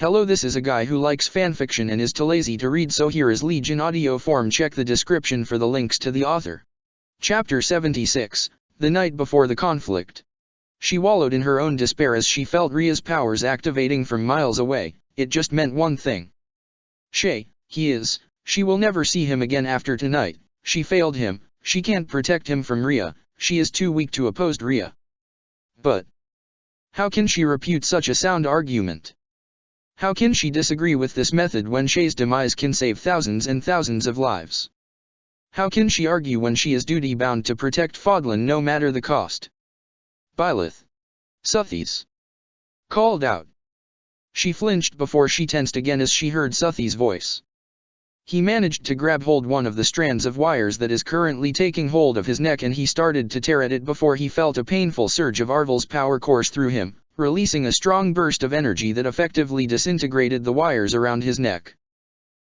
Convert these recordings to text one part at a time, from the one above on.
Hello, this is a guy who likes fanfiction and is too lazy to read, so here is Liege in audio form. Check the description for the links to the author. Chapter 76, The Night Before the Conflict. She wallowed in her own despair as she felt Ria's powers activating from miles away. It just meant one thing. She will never see him again after tonight. She failed him. She can't protect him from Ria. She is too weak to oppose Ria. But how can she refute such a sound argument? How can she disagree with this method when Shay's demise can save thousands and thousands of lives? How can she argue when she is duty-bound to protect Fodlan no matter the cost? Byleth. Suthies. Called out. She flinched before she tensed again as she heard Suthi's voice. He managed to grab hold one of the strands of wires that is currently taking hold of his neck, and he started to tear at it before he felt a painful surge of Arvel's power course through him, releasing a strong burst of energy that effectively disintegrated the wires around his neck.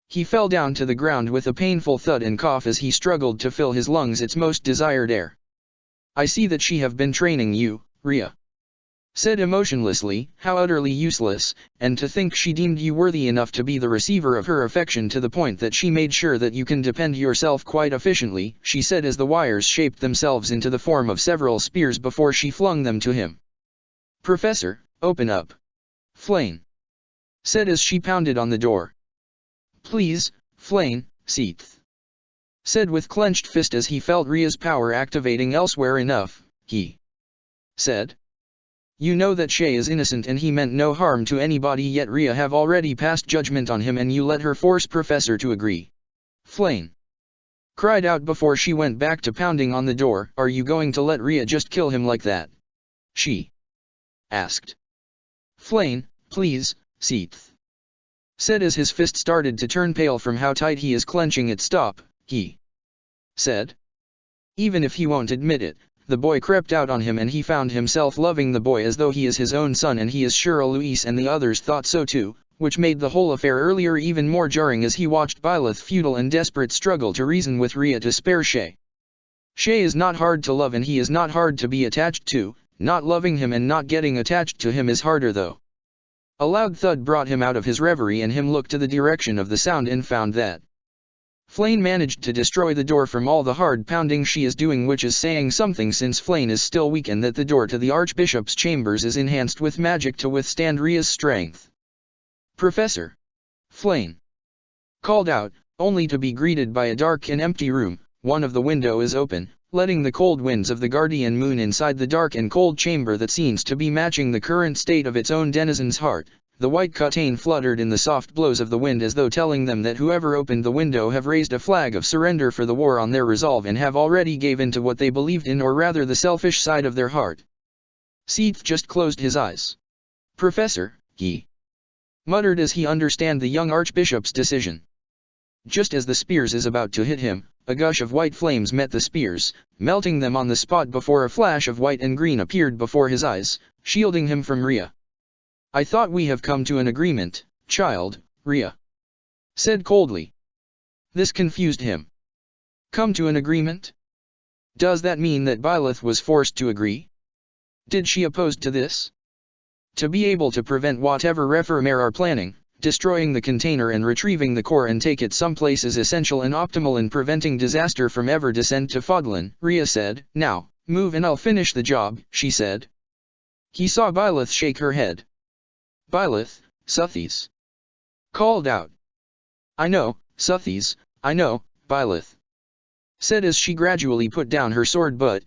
He fell down to the ground with a painful thud and cough as he struggled to fill his lungs its most desired air. I see that she have been training you, Ria. Said emotionlessly, how utterly useless, and to think she deemed you worthy enough to be the receiver of her affection to the point that she made sure that you can defend yourself quite efficiently, she said as the wires shaped themselves into the form of several spears before she flung them to him. Professor, open up. Flayn. Said as she pounded on the door. Please, Flayn, Seath. Said with clenched fist as he felt Ria's power activating elsewhere. Enough, he said. You know that Shay is innocent and he meant no harm to anybody, yet Ria have already passed judgment on him and you let her force Professor to agree. Flayn cried out before she went back to pounding on the door. Are you going to let Ria just kill him like that? She asked. Flayn, please, Seath. Said as his fist started to turn pale from how tight he is clenching it. Stop, he said. Even if he won't admit it, the boy crept out on him and he found himself loving the boy as though he is his own son, and he is sure Eloise and the others thought so too, which made the whole affair earlier even more jarring as he watched Byleth's futile and desperate struggle to reason with Ria to spare Shay. Shay is not hard to love and he is not hard to be attached to. Not loving him and not getting attached to him is harder though. A loud thud brought him out of his reverie and him looked to the direction of the sound and found that Flayn managed to destroy the door from all the hard pounding she is doing, which is saying something since Flayn is still weak and that the door to the Archbishop's chambers is enhanced with magic to withstand Ria's strength. Professor. Flayn called out, only to be greeted by a dark and empty room. One of the windows is open, letting the cold winds of the guardian moon inside the dark and cold chamber that seems to be matching the current state of its own denizen's heart. The white curtain fluttered in the soft blows of the wind as though telling them that whoever opened the window have raised a flag of surrender for the war on their resolve and have already gave in to what they believed in, or rather the selfish side of their heart. Seath just closed his eyes. Professor, he muttered as he understand the young archbishop's decision. Just as the spears is about to hit him, a gush of white flames met the spears, melting them on the spot before a flash of white and green appeared before his eyes, shielding him from Ria. I thought we have come to an agreement, child, Ria said coldly. This confused him. Come to an agreement? Does that mean that Byleth was forced to agree? Did she oppose to this? To be able to prevent whatever Reformer are planning, destroying the container and retrieving the core and take it someplace is essential and optimal in preventing disaster from ever descend to Fodlan, Ria said. Now, move and I'll finish the job, she said. He saw Byleth shake her head. Byleth, Suthies called out. I know, Suthies, I know, Byleth said as she gradually put down her sword. But,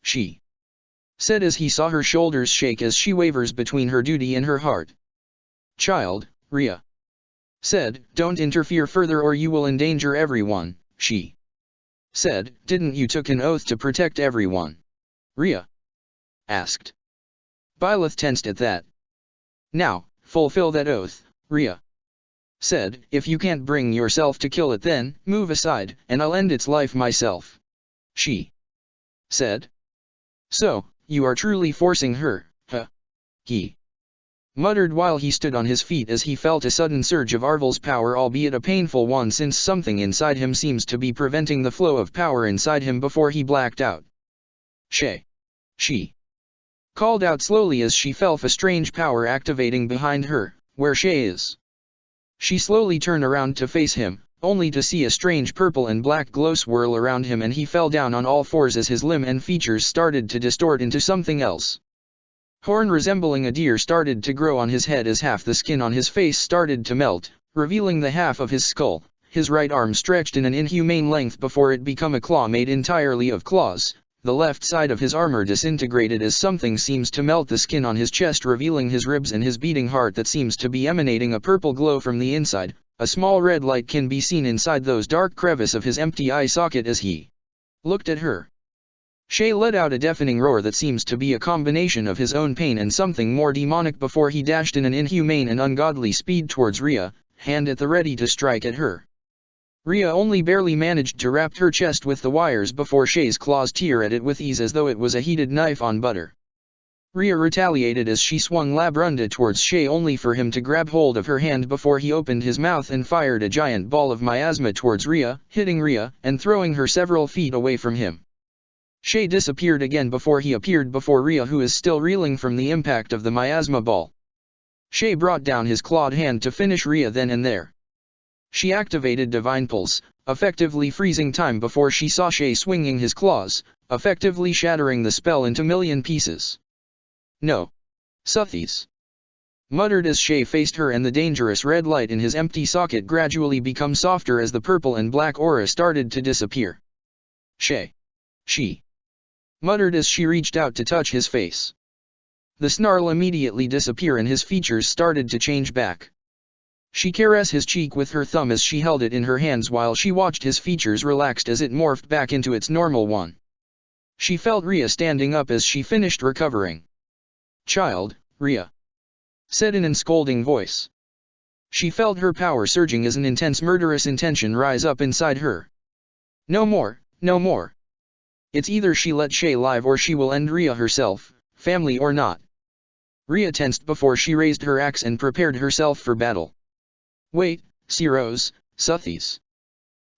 she said as he saw her shoulders shake as she wavers between her duty and her heart. Child, Ria said, don't interfere further or you will endanger everyone, she said. Didn't you took an oath to protect everyone? Ria asked. Byleth tensed at that. Now, fulfill that oath, Ria said. If you can't bring yourself to kill it, then move aside, and I'll end its life myself, she said. So, you are truly forcing her, huh? He muttered while he stood on his feet as he felt a sudden surge of Arvel's power, albeit a painful one since something inside him seems to be preventing the flow of power inside him before he blacked out. Shay. She called out slowly as she felt a strange power activating behind her, where Shay is. She slowly turned around to face him, only to see a strange purple and black glow swirl around him, and he fell down on all fours as his limb and features started to distort into something else. Horn resembling a deer started to grow on his head as half the skin on his face started to melt, revealing the half of his skull. His right arm stretched in an inhumane length before it became a claw made entirely of claws. The left side of his armor disintegrated as something seems to melt the skin on his chest, revealing his ribs and his beating heart that seems to be emanating a purple glow from the inside. A small red light can be seen inside those dark crevices of his empty eye socket as he looked at her. Shay let out a deafening roar that seems to be a combination of his own pain and something more demonic before he dashed in an inhumane and ungodly speed towards Rhea, hand at the ready to strike at her. Rhea only barely managed to wrap her chest with the wires before Shay's claws tear at it with ease as though it was a heated knife on butter. Rhea retaliated as she swung Labrunda towards Shay, only for him to grab hold of her hand before he opened his mouth and fired a giant ball of miasma towards Rhea, hitting Rhea and throwing her several feet away from him. Shay disappeared again before he appeared before Rhea, who is still reeling from the impact of the miasma ball. Shay brought down his clawed hand to finish Rhea then and there. She activated Divine Pulse, effectively freezing time before she saw Shay swinging his claws, effectively shattering the spell into million pieces. "No. Suthies," muttered as Shay faced her, and the dangerous red light in his empty socket gradually became softer as the purple and black aura started to disappear. "Shay," she muttered as she reached out to touch his face. The snarl immediately disappeared and his features started to change back. She caressed his cheek with her thumb as she held it in her hands while she watched his features relaxed as it morphed back into its normal one. She felt Rhea standing up as she finished recovering. "Child," Rhea said in an scolding voice. She felt her power surging as an intense murderous intention rise up inside her. "No more, no more. It's either she let Shay live or she will end Rhea herself, family or not." Rhea tensed before she raised her axe and prepared herself for battle. "Wait, Siros, Suthies,"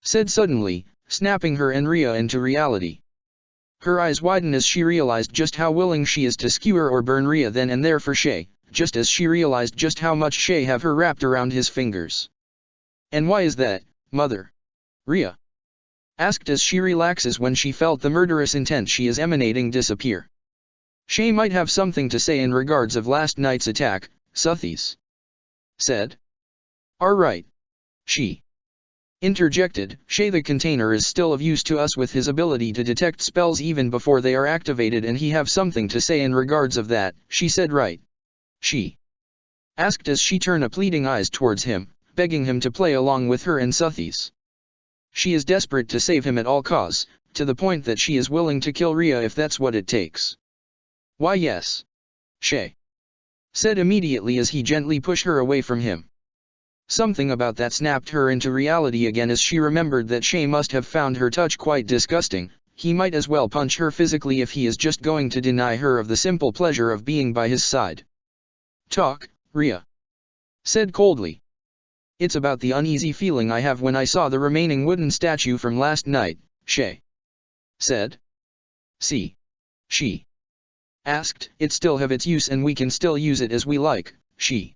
said suddenly, snapping her and Rhea into reality. Her eyes widen as she realized just how willing she is to skewer or burn Rhea then and there for Shay, just as she realized just how much Shay have her wrapped around his fingers. "And why is that, mother?" Rhea asked as she relaxes when she felt the murderous intent she is emanating disappear. "Shay might have something to say in regards of last night's attack," Suthies said. "All right," she interjected. "Shay the container is still of use to us with his ability to detect spells even before they are activated, and he have something to say in regards of that," she said. "Right?" she asked as she turned a pleading eyes towards him, begging him to play along with her and Suthies. She is desperate to save him at all costs, to the point that she is willing to kill Rhea if that's what it takes. "Why yes," Shay said immediately as he gently pushed her away from him. Something about that snapped her into reality again as she remembered that Shay must have found her touch quite disgusting. He might as well punch her physically if he is just going to deny her of the simple pleasure of being by his side. "Talk," Rhea said coldly. "It's about the uneasy feeling I have when I saw the remaining wooden statue from last night," Shay said. "See?" she asked. "It still have its use and we can still use it as we like," she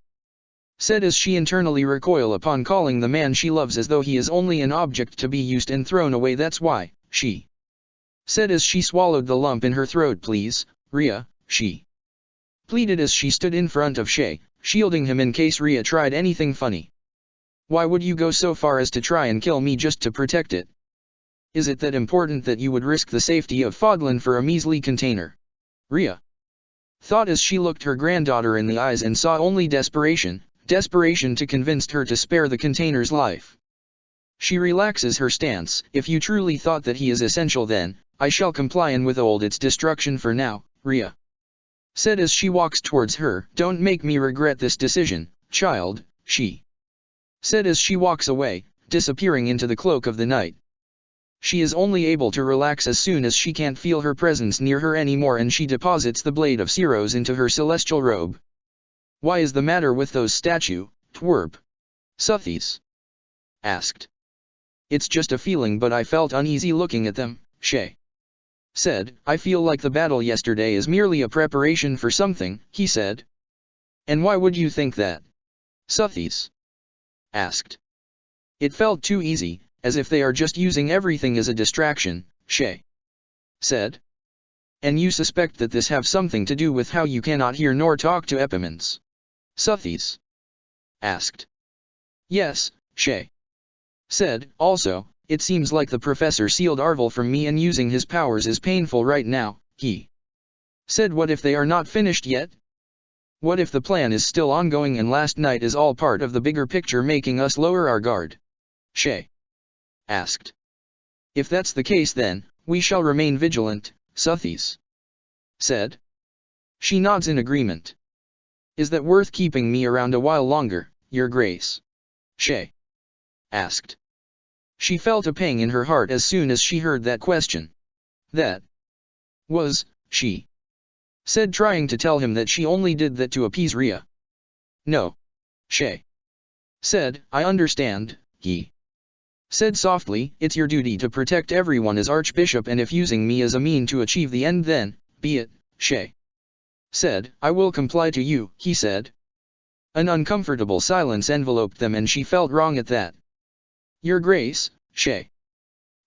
said as she internally recoil upon calling the man she loves as though he is only an object to be used and thrown away. "That's why," she said as she swallowed the lump in her throat. "Please, Rhea," she pleaded as she stood in front of Shay, shielding him in case Rhea tried anything funny. "Why would you go so far as to try and kill me just to protect it? Is it that important that you would risk the safety of Fodlan for a measly container?" Rhea thought as she looked her granddaughter in the eyes and saw only desperation to convince her to spare the container's life. She relaxes her stance. "If you truly thought that he is essential, then I shall comply and withhold its destruction for now," Rhea said as she walks towards her. "Don't make me regret this decision, child," she said as she walks away, disappearing into the cloak of the night. She is only able to relax as soon as she can't feel her presence near her anymore, and she deposits the blade of Siros into her celestial robe. "Why is the matter with those statue, twerp?" Suthies asked. "It's just a feeling, but I felt uneasy looking at them," Shay said. "I feel like the battle yesterday is merely a preparation for something," he said. "And why would you think that?" Suthies? Asked. It felt too easy, as if they are just using everything as a distraction, Shay said. And you suspect that this have something to do with how you cannot hear nor talk to Epimans? Suthies? Asked. Yes, Shay said. Also, it seems like the professor sealed Arvel from me, and using his powers is painful right now, he said. What if they are not finished yet? What if the plan is still ongoing and last night is all part of the bigger picture making us lower our guard? Shay asked. If that's the case, then we shall remain vigilant, Suthies said. She nods in agreement. Is that worth keeping me around a while longer, Your Grace? Shay asked. She felt a pang in her heart as soon as she heard that question. That was, she said, trying to tell him that she only did that to appease Rhea. No, Shay said. I understand, he said softly. It's your duty to protect everyone as Archbishop, and if using me as a mean to achieve the end, then be it, Shay said. I will comply to you, he said. An uncomfortable silence enveloped them, and she felt wrong at that. Your Grace, Shay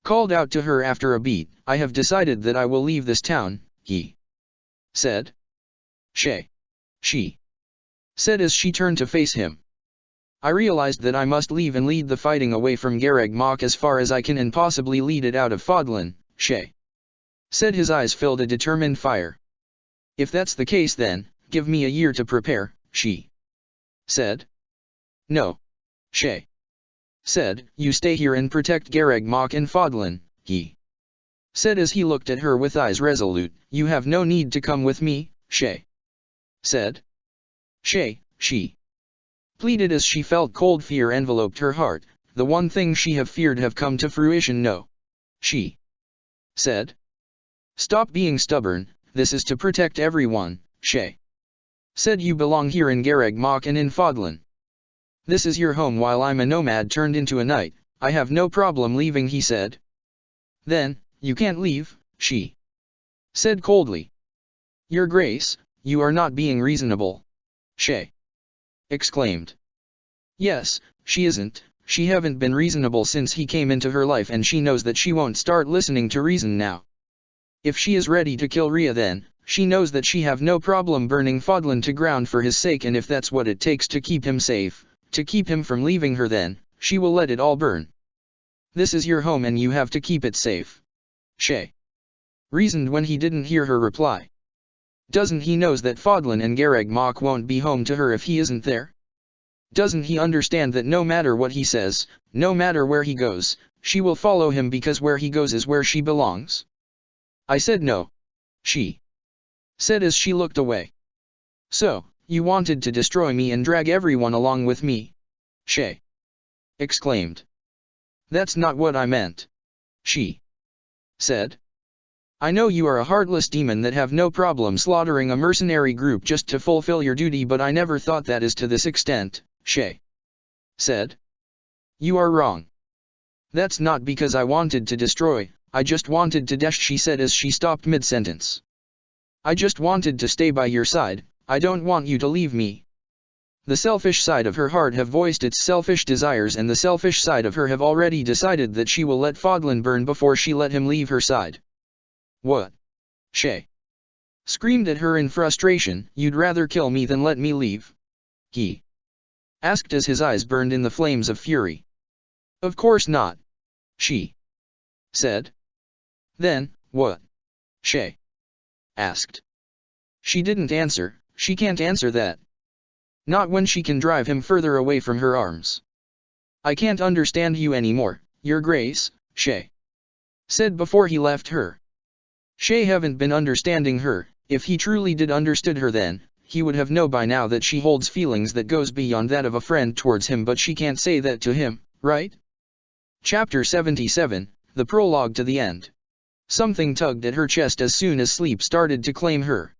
called out to her after a beat. I have decided that I will leave this town, he said. Shay, she said as she turned to face him. I realized that I must leave and lead the fighting away from Garreg Mach as far as I can, and possibly lead it out of Fodlan, Shay said. His eyes filled a determined fire. If that's the case, then give me a year to prepare, she said. No, Shay said. You stay here and protect Garreg Mach and Fodlan, he said as he looked at her with eyes resolute. You have no need to come with me, Shay said. Shay, she pleaded as she felt cold fear enveloped her heart. The one thing she have feared have come to fruition. No, she said. Stop being stubborn, this is to protect everyone, Shay said. You belong here in Garreg Mach and in Fodlan. This is your home. While I'm a nomad turned into a knight, I have no problem leaving, he said. Then, you can't leave, she said coldly. Your Grace, you are not being reasonable, Shay exclaimed. Yes, she isn't. She haven't been reasonable since he came into her life, and she knows that she won't start listening to reason now. If she is ready to kill Rhea, then she knows that she have no problem burning Fodlan to ground for his sake, and if that's what it takes to keep him safe, to keep him from leaving her, then she will let it all burn. This is your home and you have to keep it safe, Shay reasoned when he didn't hear her reply. Doesn't he knows that Fodlan and Garreg Mach won't be home to her if he isn't there? Doesn't he understand that no matter what he says, no matter where he goes, she will follow him, because where he goes is where she belongs? I said no, she said as she looked away. So, you wanted to destroy me and drag everyone along with me? Shay exclaimed. That's not what I meant, she said. I know you are a heartless demon that have no problem slaughtering a mercenary group just to fulfill your duty, but I never thought that is to this extent, Shay said. You are wrong. That's not because I wanted to destroy, I just wanted to dash, she said as she stopped mid-sentence. I just wanted to stay by your side, I don't want you to leave me. The selfish side of her heart have voiced its selfish desires, and the selfish side of her have already decided that she will let Fodlan burn before she let him leave her side. What? Shay screamed at her in frustration. You'd rather kill me than let me leave? He asked as his eyes burned in the flames of fury. Of course not, she said. Then, what? Shay asked. She didn't answer. She can't answer that. Not when she can drive him further away from her arms. I can't understand you anymore, Your Grace, Shay said before he left her. Shay haven't been understanding her. If he truly did understood her, then he would have known by now that she holds feelings that goes beyond that of a friend towards him, but she can't say that to him, right? Chapter 77, the prologue to the end. Something tugged at her chest as soon as sleep started to claim her.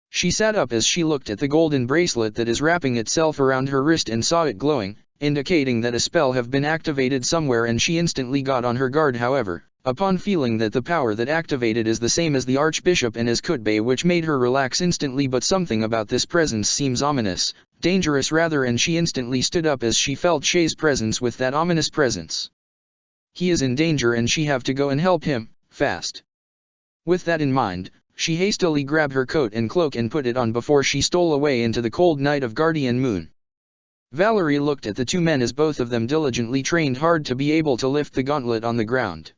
She sat up as she looked at the golden bracelet that is wrapping itself around her wrist and saw it glowing, indicating that a spell have been activated somewhere, and she instantly got on her guard. However, upon feeling that the power that activated is the same as the Archbishop and his Kutbe, which made her relax instantly, but something about this presence seems ominous, dangerous rather, and she instantly stood up as she felt Shay's presence with that ominous presence. He is in danger and she have to go and help him, fast. With that in mind, she hastily grabbed her coat and cloak and put it on before she stole away into the cold night of Guardian Moon. Valerie looked at the two men as both of them diligently trained hard to be able to lift the gauntlet on the ground.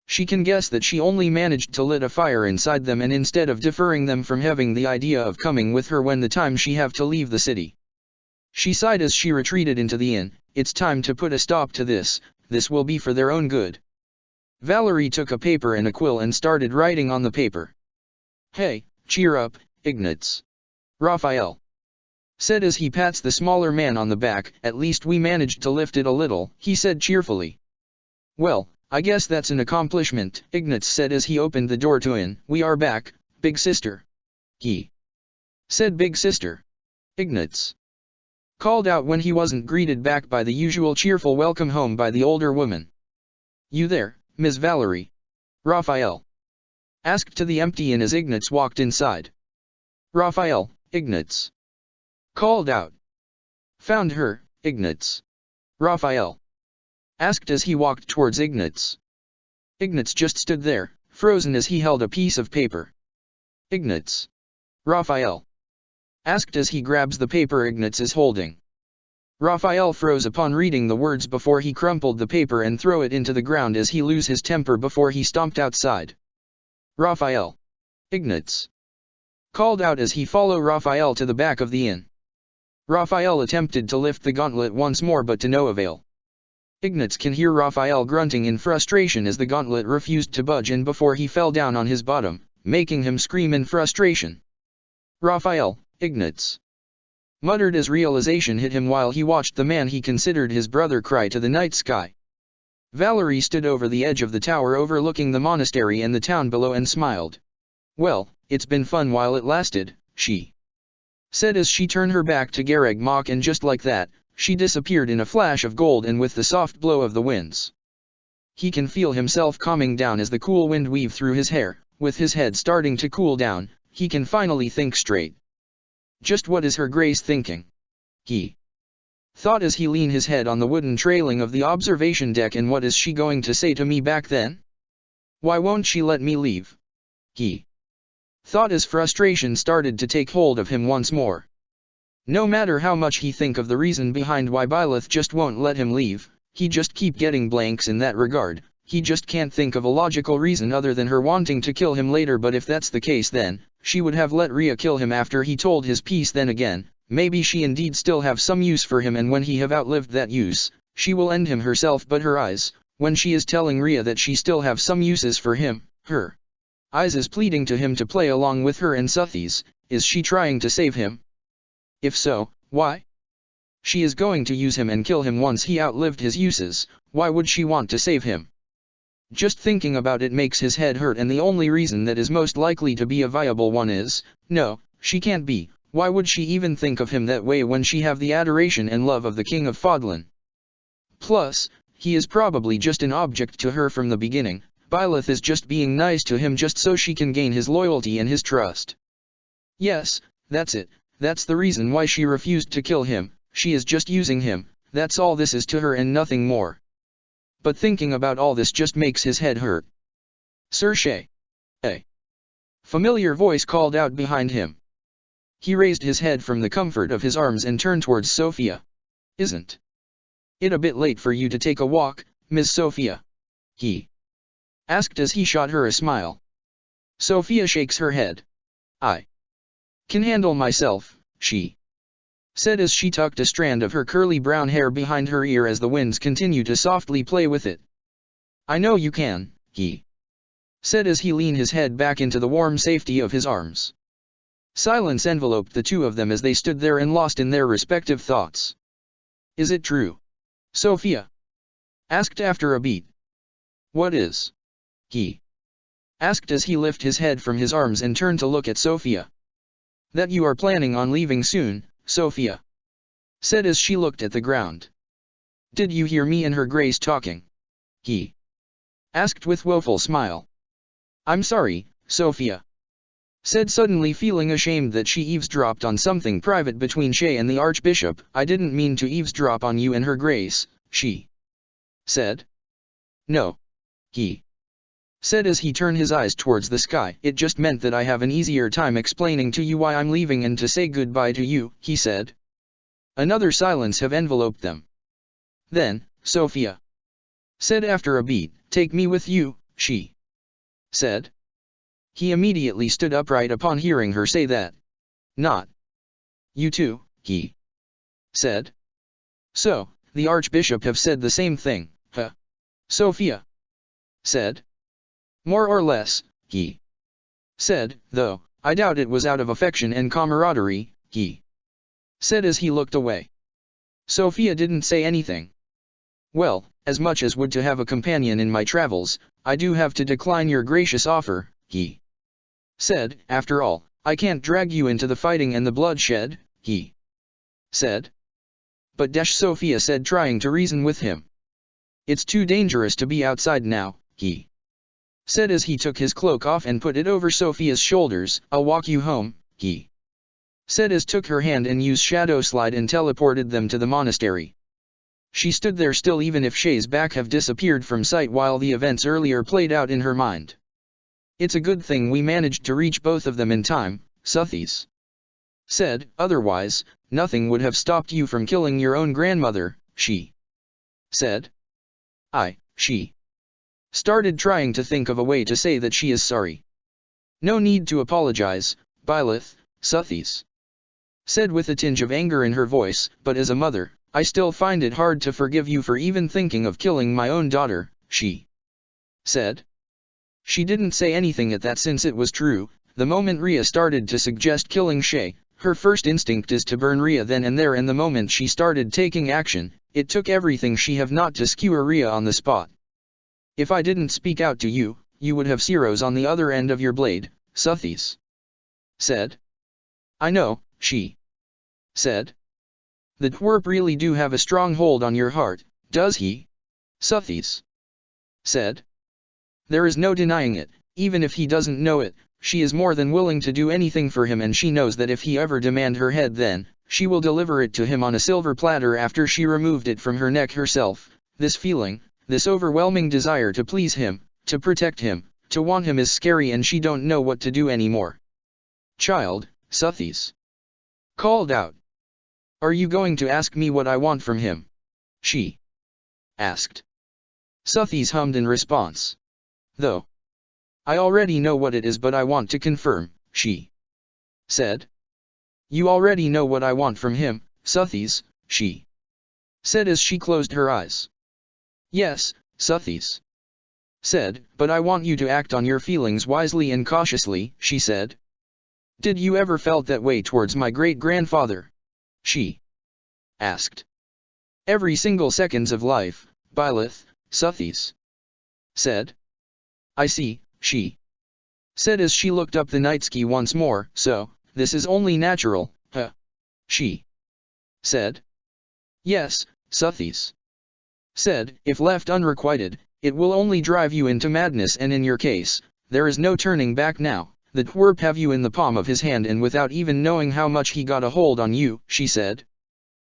She can guess that she only managed to lit a fire inside them, and instead of deferring them from having the idea of coming with her when the time she have to leave the city. She sighed as she retreated into the inn. It's time to put a stop to this will be for their own good. Valerie took a paper and a quill and started writing on the paper. Hey, cheer up, Ignatz. Raphael said as he pats the smaller man on the back. At least we managed to lift it a little, he said cheerfully. Well, I guess that's an accomplishment, Ignatz said as he opened the door to in. We are back, big sister. He said. Big sister. Ignatz called out when he wasn't greeted back by the usual cheerful welcome home by the older woman. You there, Miss Valerie? Raphael asked to the empty inn as Ignatz walked inside. Raphael, Ignatz called out. Found her, Ignatz? Raphael asked as he walked towards Ignatz. Ignatz just stood there, frozen as he held a piece of paper. Ignatz? Raphael asked as he grabs the paper Ignatz is holding. Raphael froze upon reading the words before he crumpled the paper and threw it into the ground as he lose his temper before he stomped outside. Raphael. Ignatz called out as he followed Raphael to the back of the inn. Raphael attempted to lift the gauntlet once more but to no avail. Ignatz can hear Raphael grunting in frustration as the gauntlet refused to budge and before he fell down on his bottom, making him scream in frustration. Raphael, Ignatz muttered as realization hit him while he watched the man he considered his brother cry to the night sky. Valerie stood over the edge of the tower overlooking the monastery and the town below and smiled. Well, it's been fun while it lasted, she said as she turned her back to Gareg Mach, and just like that, she disappeared in a flash of gold and with the soft blow of the winds. He can feel himself calming down as the cool wind weave through his hair. With his head starting to cool down, he can finally think straight. Just what is her grace thinking? He thought as he leaned his head on the wooden trailing of the observation deck, and what is she going to say to me back then? Why won't she let me leave? He thought as frustration started to take hold of him once more. No matter how much he think of the reason behind why Byleth just won't let him leave, he just keep getting blanks in that regard. He just can't think of a logical reason other than her wanting to kill him later. But if that's the case, then she would have let Rhea kill him after he told his piece. Then again, maybe she indeed still have some use for him, and when he have outlived that use, she will end him herself. But her eyes, when she is telling Rhea that she still have some uses for him, her eyes is pleading to him to play along with her and Suthies. Is she trying to save him? If so, why? She is going to use him and kill him once he outlived his uses. Why would she want to save him? Just thinking about it makes his head hurt, and the only reason that is most likely to be a viable one is, no, she can't be. Why would she even think of him that way when she have the adoration and love of the King of Fodlan? Plus, he is probably just an object to her from the beginning. Byleth is just being nice to him just so she can gain his loyalty and his trust. Yes, that's it. That's the reason why she refused to kill him. She is just using him. That's all this is to her and nothing more. But thinking about all this just makes his head hurt. Sir Shay. A familiar voice called out behind him. He raised his head from the comfort of his arms and turned towards Sophia. Isn't it a bit late for you to take a walk, Miss Sophia? He asked as he shot her a smile. Sophia shakes her head. I can handle myself, she said as she tucked a strand of her curly brown hair behind her ear as the winds continue to softly play with it. I know you can, he said as he leaned his head back into the warm safety of his arms. Silence enveloped the two of them as they stood there and lost in their respective thoughts. Is it true? Sophia asked after a beat. What is? He asked as he lifted his head from his arms and turned to look at Sophia. That you are planning on leaving soon, Sophia said as she looked at the ground. Did you hear me and her grace talking? He asked with woeful smile. I'm sorry, Sophia said suddenly, feeling ashamed that she eavesdropped on something private between Shay and the Archbishop. I didn't mean to eavesdrop on you and her grace, she said. No, he said as he turned his eyes towards the sky. It just meant that I have an easier time explaining to you why I'm leaving and to say goodbye to you, he said. Another silence have enveloped them. Then, Sophia said after a beat, take me with you, she said. He immediately stood upright upon hearing her say that. Not you too, he said. So, the Archbishop have said the same thing, huh? Sophia said. More or less, he said, though, I doubt it was out of affection and camaraderie, he said as he looked away. Sophia didn't say anything. Well, as much as would to have a companion in my travels, I do have to decline your gracious offer, he said. After all, I can't drag you into the fighting and the bloodshed, he said. But Sophia said, trying to reason with him. It's too dangerous to be outside now, he said as he took his cloak off and put it over Sophia's shoulders. I'll walk you home, he said as took her hand and used shadow slide and teleported them to the monastery. She stood there still, even if Shay's back have disappeared from sight while the events earlier played out in her mind. It's a good thing we managed to reach both of them in time, Suthies said, otherwise, nothing would have stopped you from killing your own grandmother, she said. She started trying to think of a way to say that she is sorry. No need to apologize, Byleth, Suthies said with a tinge of anger in her voice, but as a mother, I still find it hard to forgive you for even thinking of killing my own daughter, she said. She didn't say anything at that since it was true. The moment Rhea started to suggest killing Shay, her first instinct is to burn Rhea then and there, and the moment she started taking action, it took everything she have not to skewer Rhea on the spot. If I didn't speak out to you, you would have zeros on the other end of your blade, Suthies said. I know, she said. The twerp really do have a strong hold on your heart, does he? Suthies said. There is no denying it, even if he doesn't know it. She is more than willing to do anything for him, and she knows that if he ever demand her head, then she will deliver it to him on a silver platter after she removed it from her neck herself. This feeling, this overwhelming desire to please him, to protect him, to want him is scary, and she don't know what to do anymore. Child, Suthies called out. Are you going to ask me what I want from him? She asked. Suthies hummed in response. Though I already know what it is, but I want to confirm, she said. You already know what I want from him, Suthies, she said as she closed her eyes. Yes, Suthies said, but I want you to act on your feelings wisely and cautiously, she said. Did you ever felt that way towards my great-grandfather? She asked. Every single seconds of life, Byleth, Suthies said. I see, she said as she looked up the nightsky once more. So, this is only natural, huh? She said. Yes, Suthies said. If left unrequited, it will only drive you into madness, and in your case, there is no turning back now. The twerp have you in the palm of his hand, and without even knowing how much he got a hold on you, she said.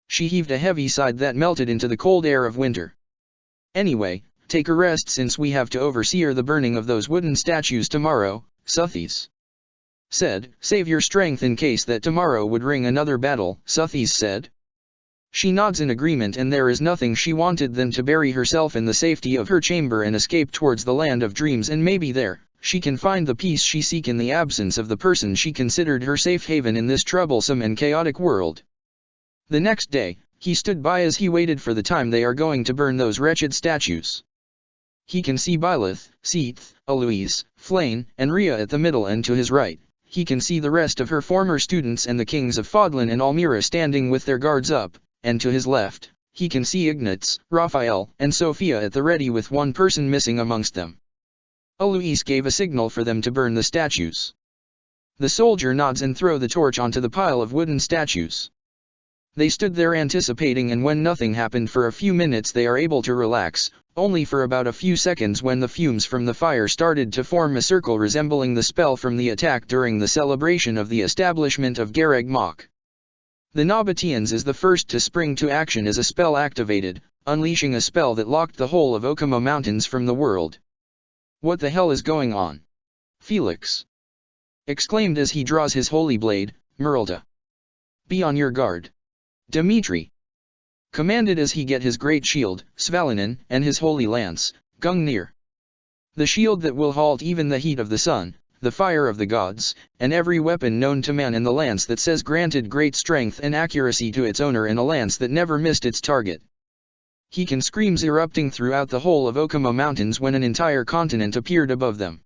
She heaved a heavy sigh that melted into the cold air of winter. Anyway, take a rest, since we have to oversee the burning of those wooden statues tomorrow, Suthies said. Save your strength in case that tomorrow would ring another battle, Suthies said. She nods in agreement, and there is nothing she wanted than to bury herself in the safety of her chamber and escape towards the land of dreams, and maybe there she can find the peace she seeks in the absence of the person she considered her safe haven in this troublesome and chaotic world. The next day, he stood by as he waited for the time they are going to burn those wretched statues. He can see Byleth, Seath, Eloise, Flayn, and Rhea at the middle, and to his right, he can see the rest of her former students and the kings of Fodlan and Almira standing with their guards up, and to his left, he can see Ignatz, Raphael, and Sophia at the ready with one person missing amongst them. Eloise gave a signal for them to burn the statues. The soldier nods and throws the torch onto the pile of wooden statues. They stood there anticipating, and when nothing happened for a few minutes they are able to relax, only for about a few seconds when the fumes from the fire started to form a circle resembling the spell from the attack during the celebration of the establishment of Gareg Mach. The Nabateans is the first to spring to action as a spell activated, unleashing a spell that locked the whole of Okama Mountains from the world. What the hell is going on? Felix exclaimed as he draws his holy blade, Merelda. Be on your guard. Dmitri commanded as he get his great shield, Svalinin, and his holy lance, Gungnir. The shield that will halt even the heat of the sun, the fire of the gods, and every weapon known to man, and the lance that says granted great strength and accuracy to its owner, and a lance that never missed its target. He can screams erupting throughout the whole of Okama Mountains when an entire continent appeared above them.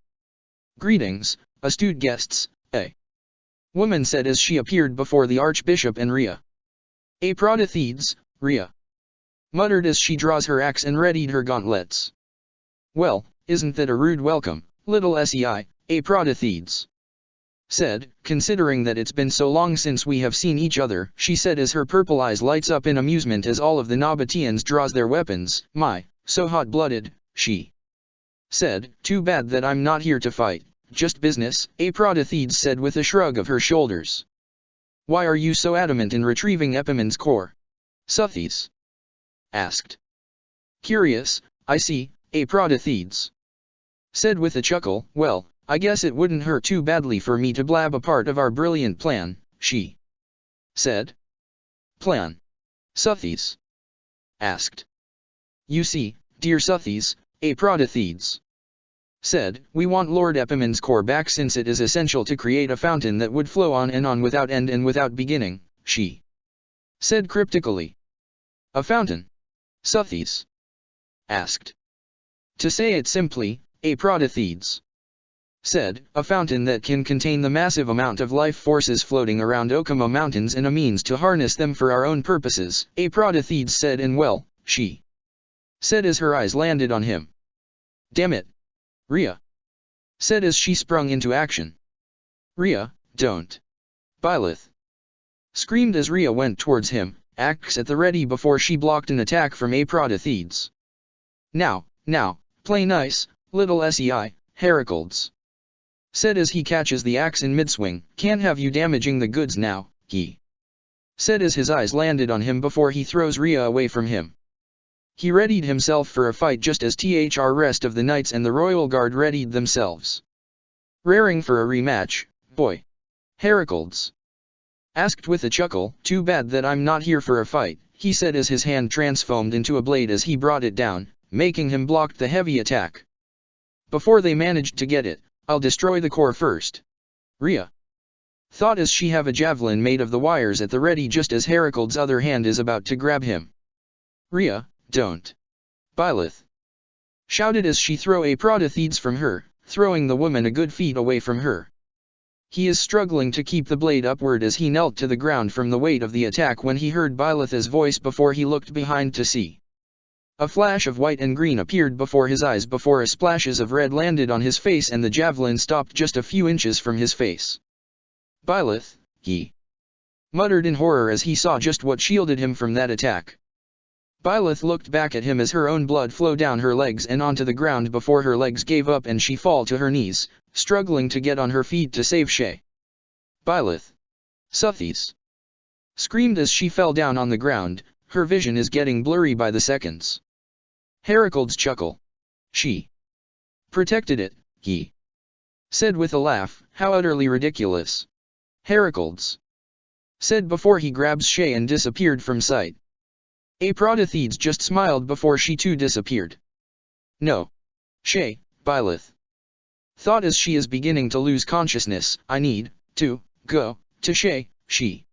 Greetings, astute guests, a woman said as she appeared before the Archbishop and Rhea. A Protothedes, Rhea muttered as she draws her axe and readied her gauntlets. Well, isn't that a rude welcome, little sei, a Protothedes said, considering that it's been so long since we have seen each other, she said as her purple eyes lights up in amusement as all of the Nabateans draws their weapons. My, so hot-blooded, she said. Too bad that I'm not here to fight, just business, a Protothedes said with a shrug of her shoulders. Why are you so adamant in retrieving Epimon's core? Suthes asked. Curious, I see, a Protothedes said with a chuckle. Well, I guess it wouldn't hurt too badly for me to blab a part of our brilliant plan, she said. Plan? Suthes asked. You see, dear Suthes, a Protothedes said, we want Lord Epimon's core back since it is essential to create a fountain that would flow on and on without end and without beginning, she said cryptically. A fountain? Suthes asked. To say it simply, a Protothedes said, a fountain that can contain the massive amount of life forces floating around Okama Mountains and a means to harness them for our own purposes, a Protothedes said, and well, she said as her eyes landed on him. Damn it! Rhea said as she sprung into action. Rhea, don't. Byleth screamed as Rhea went towards him, axe at the ready before she blocked an attack from a Protothedes. Now, play nice, little sei, Heracles said as he catches the axe in mid-swing. Can't have you damaging the goods now, he said as his eyes landed on him before he throws Rhea away from him. He readied himself for a fight just as the rest of the knights and the royal guard readied themselves. Raring for a rematch, boy? Heracles asked with a chuckle. Too bad that I'm not here for a fight, he said as his hand transformed into a blade as he brought it down, making him block the heavy attack. Before they managed to get it, I'll destroy the core first. Rhea thought as she have a javelin made of the wires at the ready just as Heracles' other hand is about to grab him. Rhea, don't. Byleth shouted as she threw a Protothedes from her, throwing the woman a good feet away from her. He is struggling to keep the blade upward as he knelt to the ground from the weight of the attack when he heard Byleth's voice before he looked behind to see. A flash of white and green appeared before his eyes before a splashes of red landed on his face and the javelin stopped just a few inches from his face. Byleth, he muttered in horror as he saw just what shielded him from that attack. Byleth looked back at him as her own blood flowed down her legs and onto the ground before her legs gave up and she fall to her knees, struggling to get on her feet to save Shay. Byleth! Suthes! Screamed as she fell down on the ground. Her vision is getting blurry by the seconds. Heracles chuckle. She protected it, he said with a laugh. How utterly ridiculous. Heracles said before he grabs Shay and disappeared from sight. A Protothedes just smiled before she too disappeared. No. Shay, Byleth thought as she is beginning to lose consciousness. I need to go to Shay, she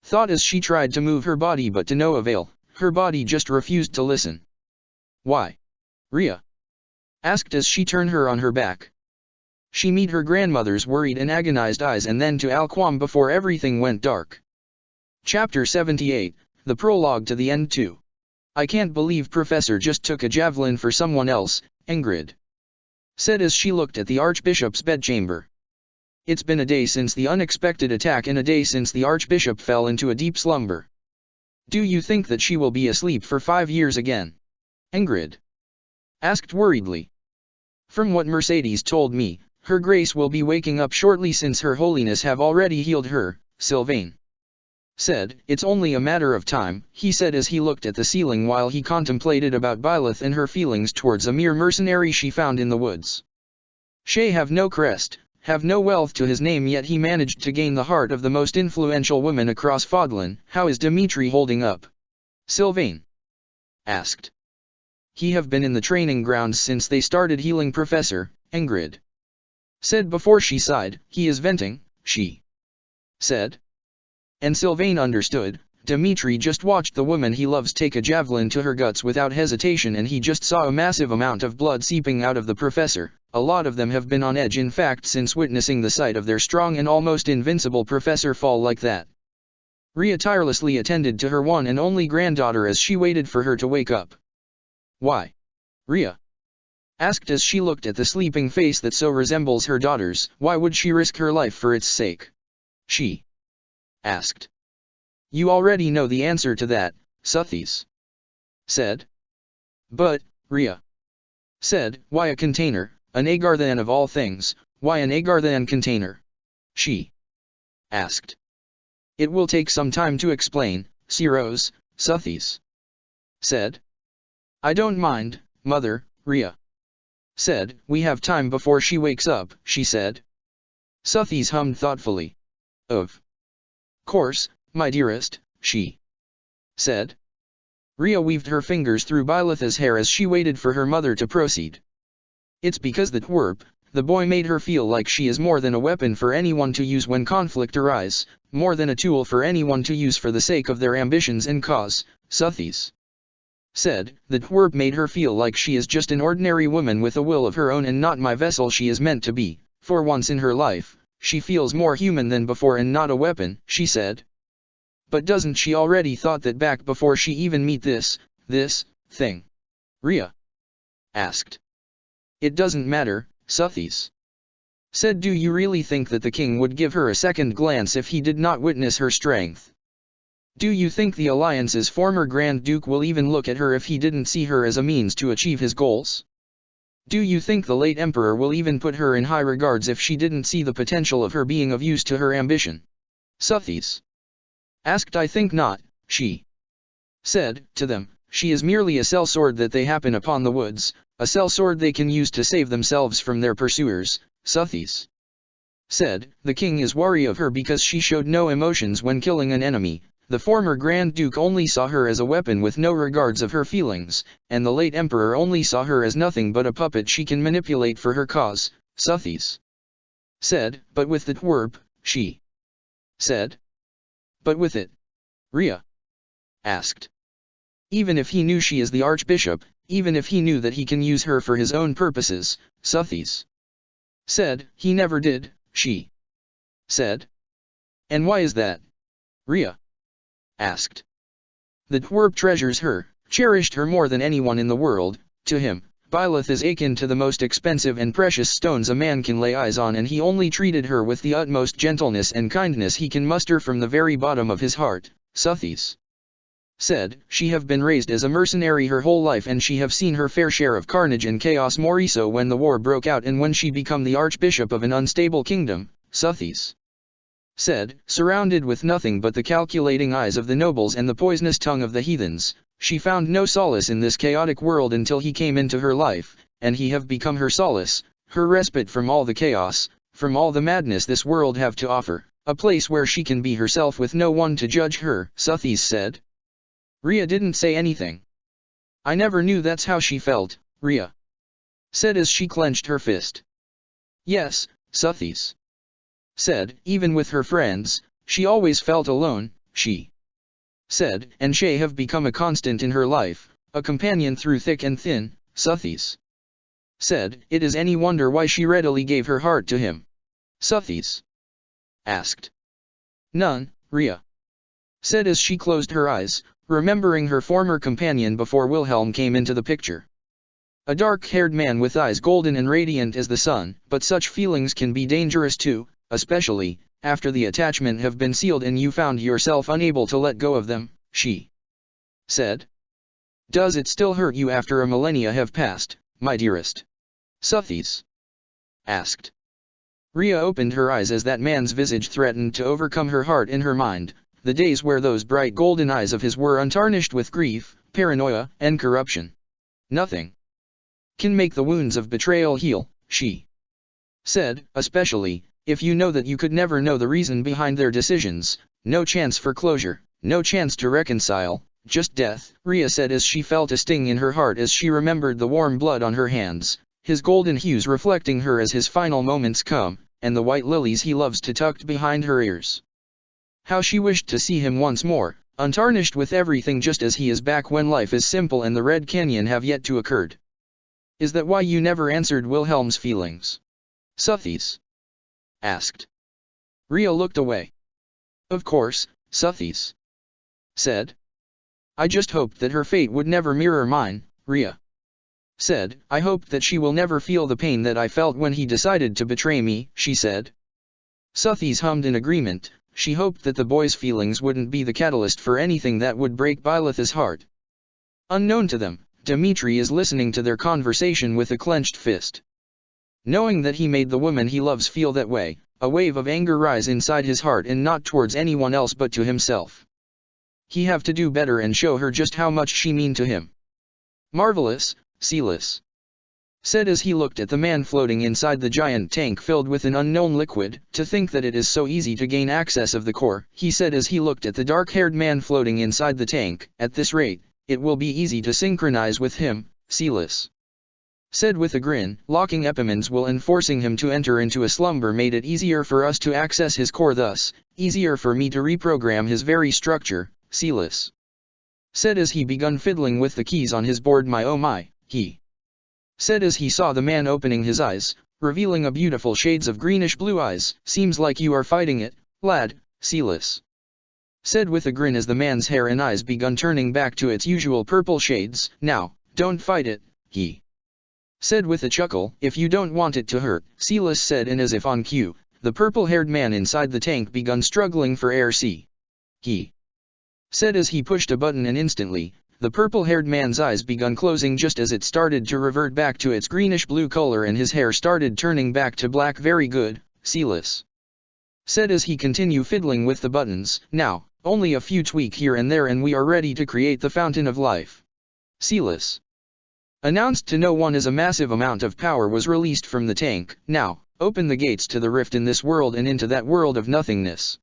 thought as she tried to move her body but to no avail. Her body just refused to listen. Why? Rhea asked as she turned her on her back. She met her grandmother's worried and agonized eyes and then to Alquam before everything went dark. Chapter 78, the prologue to the end 2. I can't believe Professor just took a javelin for someone else, Ingrid said as she looked at the Archbishop's bedchamber. It's been a day since the unexpected attack and a day since the Archbishop fell into a deep slumber. Do you think that she will be asleep for 5 years again? Ingrid asked worriedly. From what Mercedes told me, her grace will be waking up shortly since her holiness have already healed her, Sylvain said. It's only a matter of time, he said as he looked at the ceiling while he contemplated about Byleth and her feelings towards a mere mercenary she found in the woods. Shay have no crest, have no wealth to his name, yet he managed to gain the heart of the most influential woman across Fodlan. How is Dimitri holding up? Sylvain asked. He have been in the training grounds since they started healing Professor, Ingrid said before she sighed. He is venting, she said. And Sylvain understood. Dimitri just watched the woman he loves take a javelin to her guts without hesitation, and he just saw a massive amount of blood seeping out of the professor. A lot of them have been on edge in fact since witnessing the sight of their strong and almost invincible professor fall like that. Rhea tirelessly attended to her one and only granddaughter as she waited for her to wake up. Why? Rhea asked as she looked at the sleeping face that so resembles her daughter's. Why would she risk her life for its sake? She asked. You already know the answer to that, Suthies said. But, Rhea said, why a container, an Agarthan of all things, why an Agarthan container? She asked. It will take some time to explain, Siros, Suthies said. I don't mind, mother, Rhea said. We have time before she wakes up, she said. Suthies hummed thoughtfully. Of course, my dearest, she said. Rhea weaved her fingers through Byleth's hair as she waited for her mother to proceed. It's because that twerp, the boy, made her feel like she is more than a weapon for anyone to use when conflict arises, more than a tool for anyone to use for the sake of their ambitions and cause, Suthies said. The twerp made her feel like she is just an ordinary woman with a will of her own and not my vessel she is meant to be. For once in her life, she feels more human than before and not a weapon, she said. But doesn't she already thought that back before she even meet this thing? Rhea asked. It doesn't matter, Suthies said. Do you really think that the king would give her a second glance if he did not witness her strength? Do you think the Alliance's former Grand Duke will even look at her if he didn't see her as a means to achieve his goals? Do you think the late Emperor will even put her in high regards if she didn't see the potential of her being of use to her ambition? Suthies asked. I think not, she said. To them, she is merely a sellsword that they happen upon the woods, a sellsword they can use to save themselves from their pursuers, Suthies said. The king is wary of her because she showed no emotions when killing an enemy. The former Grand Duke only saw her as a weapon with no regards of her feelings, and the late Emperor only saw her as nothing but a puppet she can manipulate for her cause, Suthies said. But with the twerp, she said. But with it? Rhea asked. Even if he knew she is the Archbishop, even if he knew that he can use her for his own purposes, Suthies said. He never did, she said. And why is that? Rhea asked. The twerp treasures her, cherished her more than anyone in the world. To him, Byleth is akin to the most expensive and precious stones a man can lay eyes on, and he only treated her with the utmost gentleness and kindness he can muster from the very bottom of his heart, Suthies said. She have been raised as a mercenary her whole life, and she have seen her fair share of carnage and chaos, more so when the war broke out and when she became the Archbishop of an unstable kingdom, Suthies said. Surrounded with nothing but the calculating eyes of the nobles and the poisonous tongue of the heathens, she found no solace in this chaotic world until he came into her life, and he have become her solace, her respite from all the chaos, from all the madness this world have to offer, a place where she can be herself with no one to judge her, Suthies said. Rhea didn't say anything. I never knew that's how she felt, Rhea said as she clenched her fist. Yes, Suthies said. Even with her friends, she always felt alone, she said. And Shay have become a constant in her life, a companion through thick and thin, Suthies said. It is any wonder why she readily gave her heart to him? Suthies asked. None, Rhea said as she closed her eyes, remembering her former companion before Wilhelm came into the picture. A dark-haired man with eyes golden and radiant as the sun, but such feelings can be dangerous too, especially after the attachment have been sealed and you found yourself unable to let go of them, she said. Does it still hurt you after a millennia have passed, my dearest? Suthies asked. Rhea opened her eyes as that man's visage threatened to overcome her heart in her mind, the days where those bright golden eyes of his were untarnished with grief, paranoia, and corruption. Nothing can make the wounds of betrayal heal, she said, especially, if you know that you could never know the reason behind their decisions. No chance for closure, no chance to reconcile, just death, Rhea said as she felt a sting in her heart as she remembered the warm blood on her hands, his golden hues reflecting her as his final moments come, and the white lilies he loves to tucked behind her ears. How she wished to see him once more, untarnished with everything just as he is back when life is simple and the Red Canyon have yet to occurred. Is that why you never answered Wilhelm's feelings? Suthies asked. Rhea looked away. Of course, Suthies said. I just hoped that her fate would never mirror mine, Rhea said. I hoped that she will never feel the pain that I felt when he decided to betray me, she said. Suthies hummed in agreement. She hoped that the boy's feelings wouldn't be the catalyst for anything that would break Byleth's heart. Unknown to them, Dmitri is listening to their conversation with a clenched fist. Knowing that he made the woman he loves feel that way, a wave of anger rise inside his heart and not towards anyone else but to himself. He have to do better and show her just how much she mean to him. Marvelous, Silas said as he looked at the man floating inside the giant tank filled with an unknown liquid. To think that it is so easy to gain access of the core, he said as he looked at the dark-haired man floating inside the tank. At this rate, it will be easy to synchronize with him, Silas said with a grin. Locking Epimans will and forcing him to enter into a slumber made it easier for us to access his core, thus, easier for me to reprogram his very structure, Silas said as he begun fiddling with the keys on his board. My oh my, he said as he saw the man opening his eyes, revealing a beautiful shades of greenish-blue eyes. Seems like you are fighting it, lad, Silas said with a grin as the man's hair and eyes begun turning back to its usual purple shades. Now, don't fight it, he said with a chuckle. If you don't want it to hurt, Silas said, and as if on cue, the purple-haired man inside the tank begun struggling for air. See, he said as he pushed a button, and instantly, the purple-haired man's eyes begun closing just as it started to revert back to its greenish-blue color and his hair started turning back to black. Very good, Silas said as he continued fiddling with the buttons. Now, only a few tweak here and there and we are ready to create the fountain of life. Silas announced to no one as a massive amount of power was released from the tank. Now, open the gates to the rift in this world and into that world of nothingness.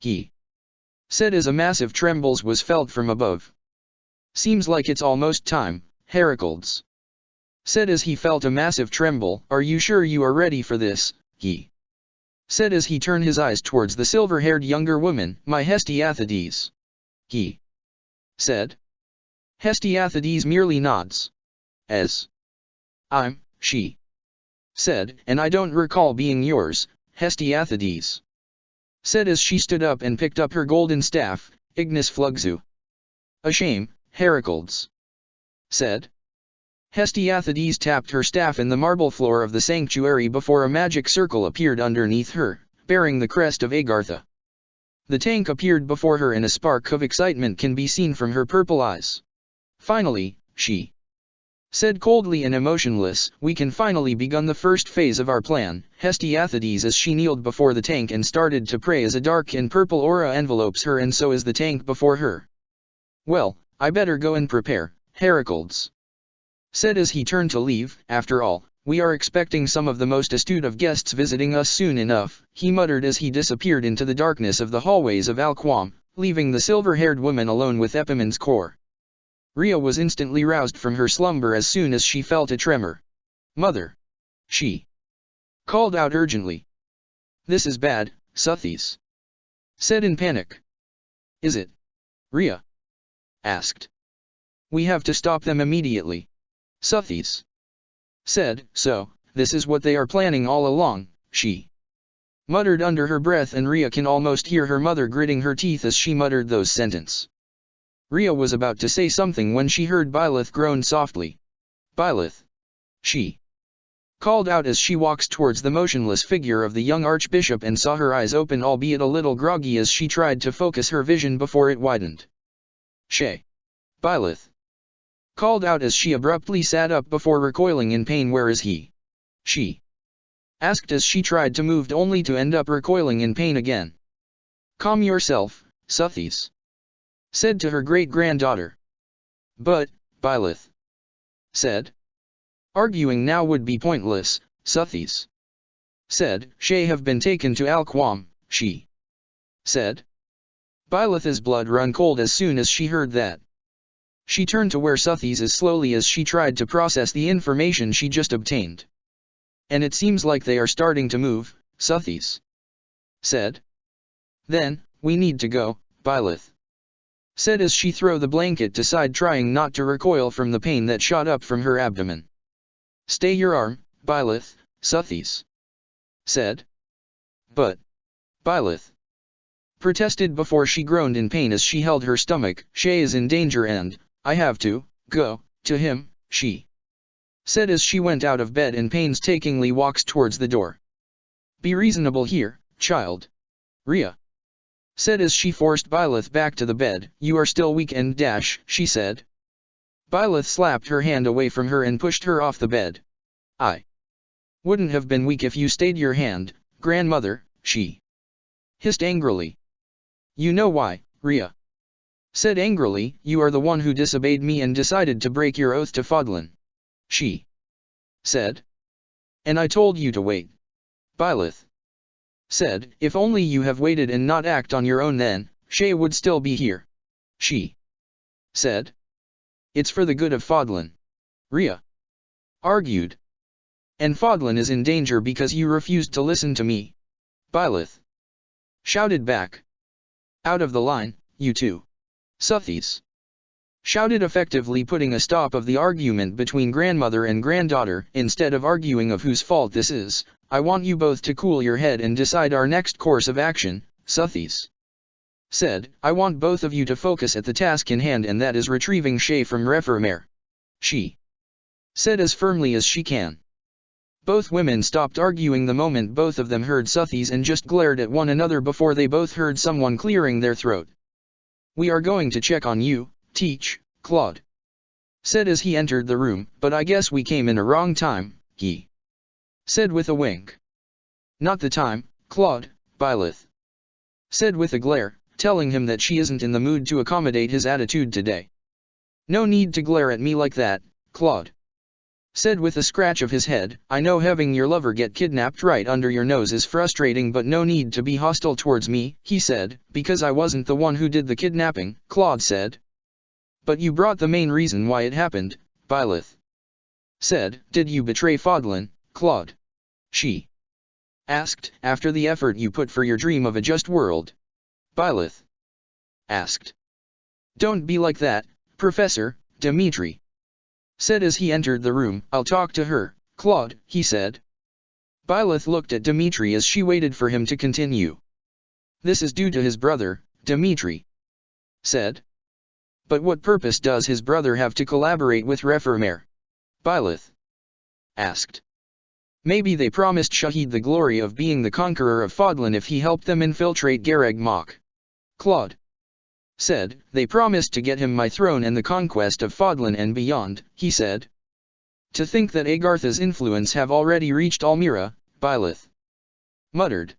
He said as a massive trembles was felt from above. Seems like it's almost time, Heracles said as he felt a massive tremble. Are you sure you are ready for this? He said as he turned his eyes towards the silver-haired younger woman. My Hestiathades, he said. Hestiathades merely nods. As she said, and I don't recall being yours, Hestiathades said as she stood up and picked up her golden staff. Ignis Flugzu. A shame, Heracles said. Hestiathades tapped her staff in the marble floor of the sanctuary before a magic circle appeared underneath her, bearing the crest of Agartha. The tank appeared before her and a spark of excitement can be seen from her purple eyes. Finally, she said coldly and emotionless, we can finally begin the first phase of our plan. Hestiathades as she kneeled before the tank and started to pray as a dark and purple aura envelopes her and so is the tank before her. Well, I better go and prepare, Heracles said as he turned to leave. After all, we are expecting some of the most astute of guests visiting us soon enough, he muttered as he disappeared into the darkness of the hallways of Alquam, leaving the silver-haired woman alone with Epiman's core. Rhea was instantly roused from her slumber as soon as she felt a tremor. Mother! She called out urgently. This is bad, Suthies said in panic. Is it? Rhea asked. We have to stop them immediately. Suthies said. So, this is what they are planning all along, she muttered under her breath, and Rhea can almost hear her mother gritting her teeth as she muttered those sentences. Rhea was about to say something when she heard Byleth groan softly. Byleth! She called out as she walked towards the motionless figure of the young archbishop and saw her eyes open, albeit a little groggy as she tried to focus her vision before it widened. Shay! Byleth! called out as she abruptly sat up before recoiling in pain. Where is he? She asked as she tried to move only to end up recoiling in pain again. Calm yourself, Suthies said to her great-granddaughter. But, Byleth said. Arguing now would be pointless, Suthies said. Shay have been taken to Alquam, she said. Byleth's blood run cold as soon as she heard that. She turned to where Suthies as slowly as she tried to process the information she just obtained. And it seems like they are starting to move, Suthies said. Then, we need to go, Byleth said as she threw the blanket aside, trying not to recoil from the pain that shot up from her abdomen. Stay your arm, Byleth, Suthies said. But, Byleth protested before she groaned in pain as she held her stomach. Shay is in danger and, I have to go to him, she said as she went out of bed and painstakingly walks towards the door. Be reasonable here, child. Rhea said as she forced Byleth back to the bed. You are still weak and she said. Byleth slapped her hand away from her and pushed her off the bed. I wouldn't have been weak if you stayed your hand, grandmother, she hissed angrily. You know why, Rhea said angrily. You are the one who disobeyed me and decided to break your oath to Fodlan, she said. And I told you to wait, Byleth said. If only you have waited and not act on your own, then Shay would still be here, she said. It's for the good of Fodlan, Rhea argued. And Fodlan is in danger because you refused to listen to me, Byleth shouted back. Out of the line, you two, Suthies shouted, effectively putting a stop of the argument between grandmother and granddaughter. Instead of arguing of whose fault this is, I want you both to cool your head and decide our next course of action, Suthies said. I want both of you to focus at the task in hand, and that is retrieving Shay from Refermer, she said as firmly as she can. Both women stopped arguing the moment both of them heard Suthies and just glared at one another before they both heard someone clearing their throat. We are going to check on you, Teach, Claude said as he entered the room. But I guess we came in a wrong time, he said with a wink. Not the time, Claude, Byleth said with a glare, telling him that she isn't in the mood to accommodate his attitude today. No need to glare at me like that, Claude said with a scratch of his head. I know having your lover get kidnapped right under your nose is frustrating, but no need to be hostile towards me, he said. Because I wasn't the one who did the kidnapping, Claude said. But you brought the main reason why it happened, Byleth said. Did you betray Fodlan, Claude? She asked. After the effort you put for your dream of a just world, Byleth asked. Don't be like that, Professor, Dimitri said as he entered the room. I'll talk to her, Claude, he said. Byleth looked at Dimitri as she waited for him to continue. This is due to his brother, Dimitri said. But what purpose does his brother have to collaborate with Refermer? Byleth asked. Maybe they promised Shahid the glory of being the conqueror of Fodlan if he helped them infiltrate Gareg Mach, Claude said. They promised to get him my throne and the conquest of Fodlan and beyond, he said. To think that Agartha's influence have already reached Almira, Byleth muttered.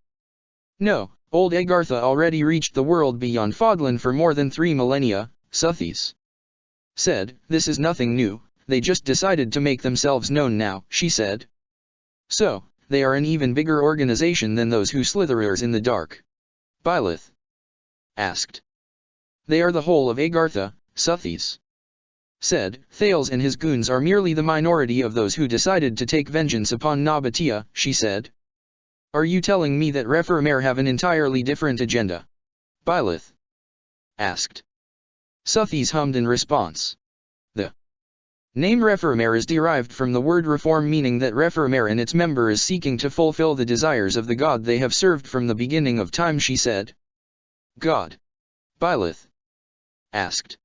No, old Agartha already reached the world beyond Fodlan for more than 3 millennia, Suthies said. This is nothing new, they just decided to make themselves known now, she said. So, they are an even bigger organization than those who slitherers in the dark, Byleth asked. They are the whole of Agartha, Suthies said. Thales and his goons are merely the minority of those who decided to take vengeance upon Nabatea, she said. Are you telling me that Refermer have an entirely different agenda? Byleth asked. Suthies hummed in response. The name Refermer is derived from the word reform, meaning that Refermer and its member is seeking to fulfill the desires of the god they have served from the beginning of time, she said. God? Byleth asked.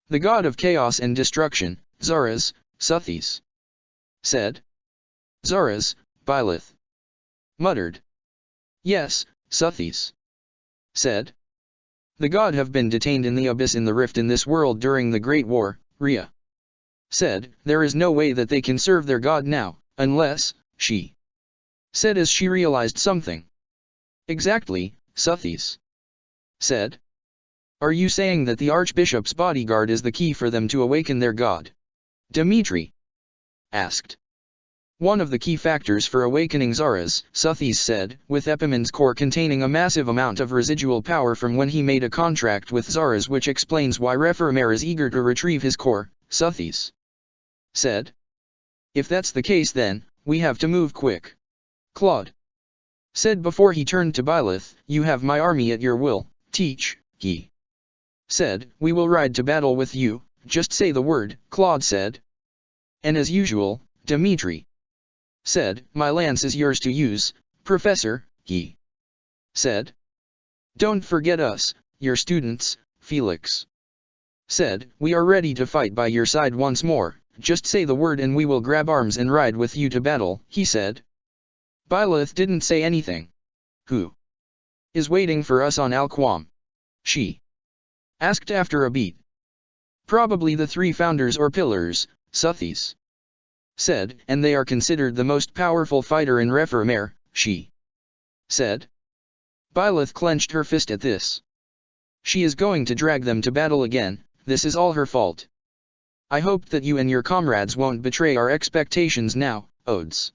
The god of chaos and destruction, Zaras, Suthies said. Zaras, Byleth muttered. Yes, Suthies said. The god have been detained in the abyss in the rift in this world during the Great War, Rhea said, there is no way that they can serve their god now, unless, she said as she realized something. Exactly, Suthies said. Are you saying that the Archbishop's bodyguard is the key for them to awaken their god? Dmitri asked. One of the key factors for awakening Zaras, Suthies said, with Epiman's core containing a massive amount of residual power from when he made a contract with Zaras, which explains why Reformer is eager to retrieve his core, Suthies said. If that's the case then, we have to move quick. Claude said before he turned to Byleth, you have my army at your will, Teach, he said, we will ride to battle with you, just say the word, Claude said. And as usual, Dmitri said, my lance is yours to use, Professor, he said. Don't forget us, your students, Felix said, we are ready to fight by your side once more, just say the word and we will grab arms and ride with you to battle, he said. Byleth didn't say anything. Who is waiting for us on Alquam? She asked after a beat. Probably the three founders or pillars, Suthies said, and they are considered the most powerful fighter in Reformer, she said. Byleth clenched her fist at this. She is going to drag them to battle again, this is all her fault. I hope that you and your comrades won't betray our expectations now, Odes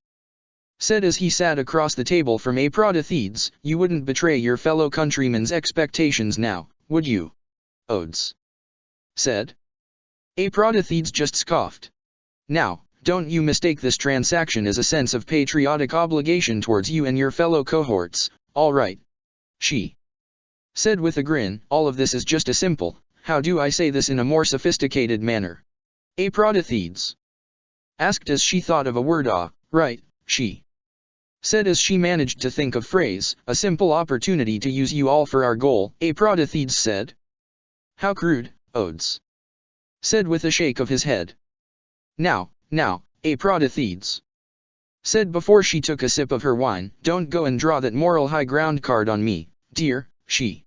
said as he sat across the table from Aprodothedes, you wouldn't betray your fellow countrymen's expectations now, would you? Odes said. Aprodothedes just scoffed. Now, don't you mistake this transaction as a sense of patriotic obligation towards you and your fellow cohorts, all right? She said with a grin, all of this is just a simple, how do I say this in a more sophisticated manner? Aprodothedes asked as she thought of a word. Right, she said as she managed to think of phrase, a simple opportunity to use you all for our goal, Aprodothedes said. How crude, Odes said with a shake of his head. Now, Aprodothedes said before she took a sip of her wine, don't go and draw that moral high ground card on me, dear, she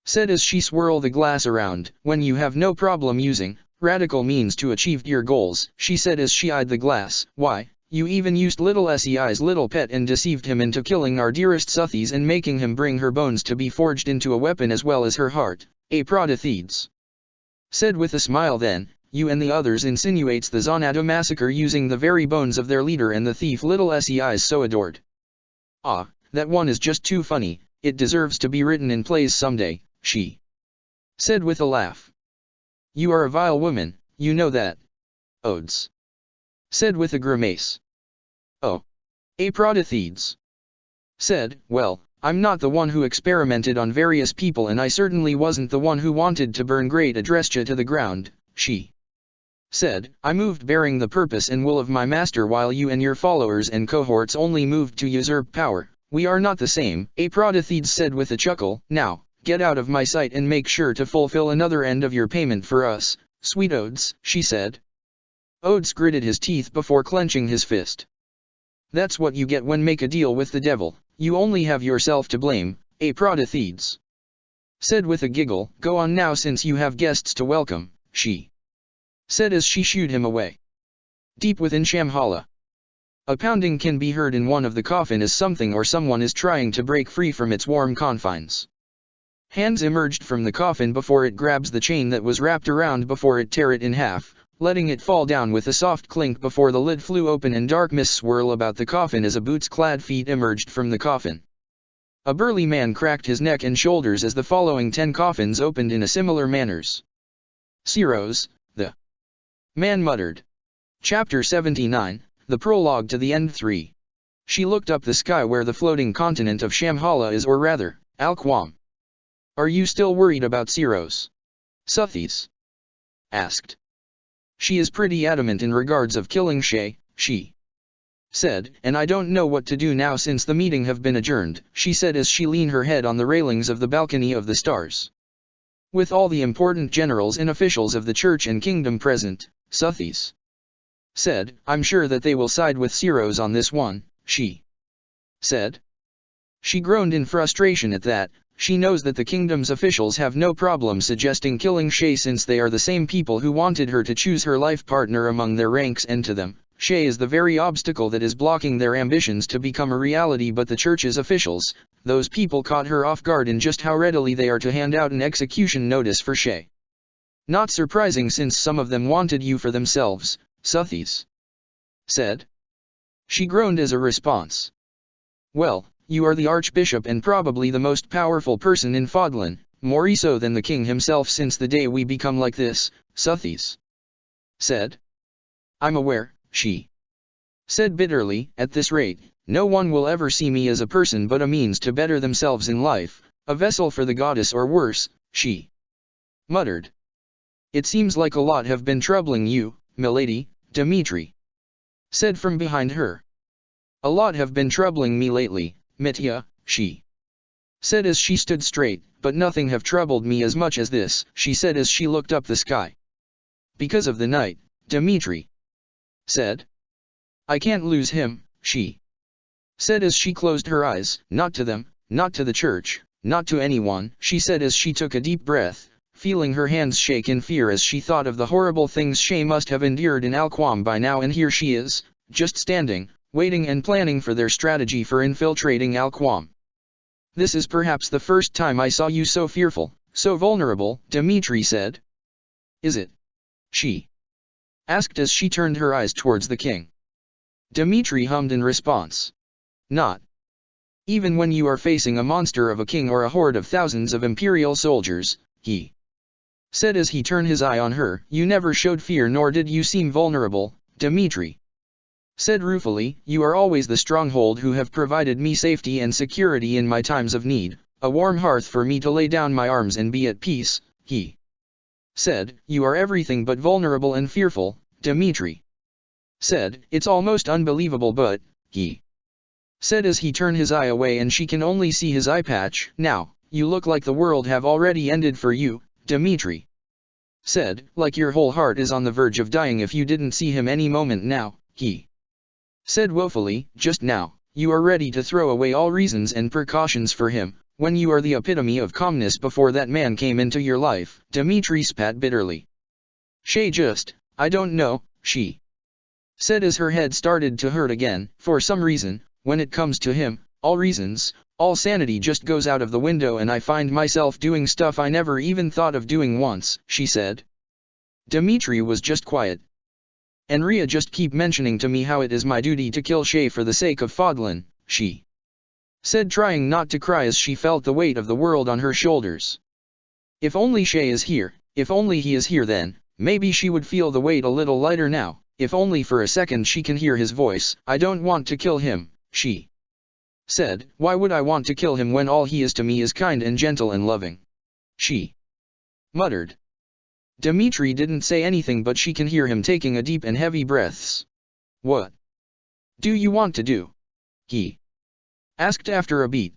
said as she swirled the glass around, when you have no problem using radical means to achieve your goals, she said as she eyed the glass, why, you even used little Sei's little pet and deceived him into killing our dearest Suthies and making him bring her bones to be forged into a weapon as well as her heart, Aprodothedes said with a smile. Then, you and the others insinuates the Zonado massacre using the very bones of their leader and the thief little Sei's so adored. Ah, that one is just too funny, it deserves to be written in plays someday, she said with a laugh. You are a vile woman, you know that. Odes said with a grimace. Oh. Aprodothedes said, well, I'm not the one who experimented on various people and I certainly wasn't the one who wanted to burn great Adrestia to the ground, she said, I moved bearing the purpose and will of my master while you and your followers and cohorts only moved to usurp power. We are not the same, Aprodothedes said with a chuckle. Now, get out of my sight and make sure to fulfill another end of your payment for us, sweet Odes, she said. Odes gritted his teeth before clenching his fist. That's what you get when make a deal with the devil, you only have yourself to blame, Aprodothedes said with a giggle. Go on now since you have guests to welcome, she said as she shooed him away. Deep within Shamhala, a pounding can be heard in one of the coffin as something or someone is trying to break free from its warm confines. Hands emerged from the coffin before it grabs the chain that was wrapped around before it tear it in half, letting it fall down with a soft clink before the lid flew open and dark mists swirl about the coffin as a boots-clad feet emerged from the coffin. A burly man cracked his neck and shoulders as the following 10 coffins opened in a similar manners. Ceros, the man muttered. Chapter 79, the prologue to the end 3. She looked up the sky where the floating continent of Shamhala is, or rather, Alquam. Are you still worried about Ceros? Suthies asked. She is pretty adamant in regards of killing Shay, she said, and I don't know what to do now since the meeting have been adjourned, she said as she leaned her head on the railings of the balcony of the stars. With all the important generals and officials of the church and kingdom present, Suthies said, I'm sure that they will side with Ceros on this one, she said. She groaned in frustration at that. she knows that the kingdom's officials have no problem suggesting killing Shay since they are the same people who wanted her to choose her life partner among their ranks, and to them, Shay is the very obstacle that is blocking their ambitions to become a reality. But the church's officials, those people caught her off guard in just how readily they are to hand out an execution notice for Shay. Not surprising since some of them wanted you for themselves, Suthies said. She groaned as a response. Well, you are the Archbishop and probably the most powerful person in Fodlan, more so than the king himself since the day we become like this, Suthies said. I'm aware, she said bitterly. At this rate, no one will ever see me as a person but a means to better themselves in life, a vessel for the goddess or worse, she muttered. It seems like a lot have been troubling you, milady, Dmitri said from behind her. A lot have been troubling me lately, Mitya, she said as she stood straight, but nothing have troubled me as much as this, she said as she looked up the sky. Because of the night, Dmitri said. I can't lose him, she said as she closed her eyes. Not to them, not to the church, not to anyone, she said as she took a deep breath, feeling her hands shake in fear as she thought of the horrible things Shay must have endured in Alquam by now, and here she is, just standing, waiting and planning for their strategy for infiltrating Alquam. This is perhaps the first time I saw you so fearful, so vulnerable, Dmitri said. Is it? She asked as she turned her eyes towards the king. Dmitri hummed in response. Not even when you are facing a monster of a king or a horde of thousands of imperial soldiers, he said as he turned his eye on her. You never showed fear nor did you seem vulnerable, Dmitri said ruefully. You are always the stronghold who have provided me safety and security in my times of need, a warm hearth for me to lay down my arms and be at peace, he said. You are everything but vulnerable and fearful, Dmitri said. It's almost unbelievable, but, he said as he turned his eye away and she can only see his eye patch. Now, you look like the world have already ended for you, Dmitri said, like your whole heart is on the verge of dying if you didn't see him any moment now, he said woefully. Just now, you are ready to throw away all reasons and precautions for him, when you are the epitome of calmness before that man came into your life, Dmitri spat bitterly. Shay I don't know, she said as her head started to hurt again. For some reason, when it comes to him, all reasons, all sanity just goes out of the window and I find myself doing stuff I never even thought of doing once, she said. Dmitri was just quiet. And Ria just keep mentioning to me how it is my duty to kill Shay for the sake of Fodlan, she said, trying not to cry as she felt the weight of the world on her shoulders. If only Shay is here, if only he is here, then, maybe she would feel the weight a little lighter now, if only for a second she can hear his voice. I don't want to kill him, she said. Why would I want to kill him when all he is to me is kind and gentle and loving? She muttered. Dmitri didn't say anything, but she can hear him taking a deep and heavy breaths. What do you want to do? He asked after a beat.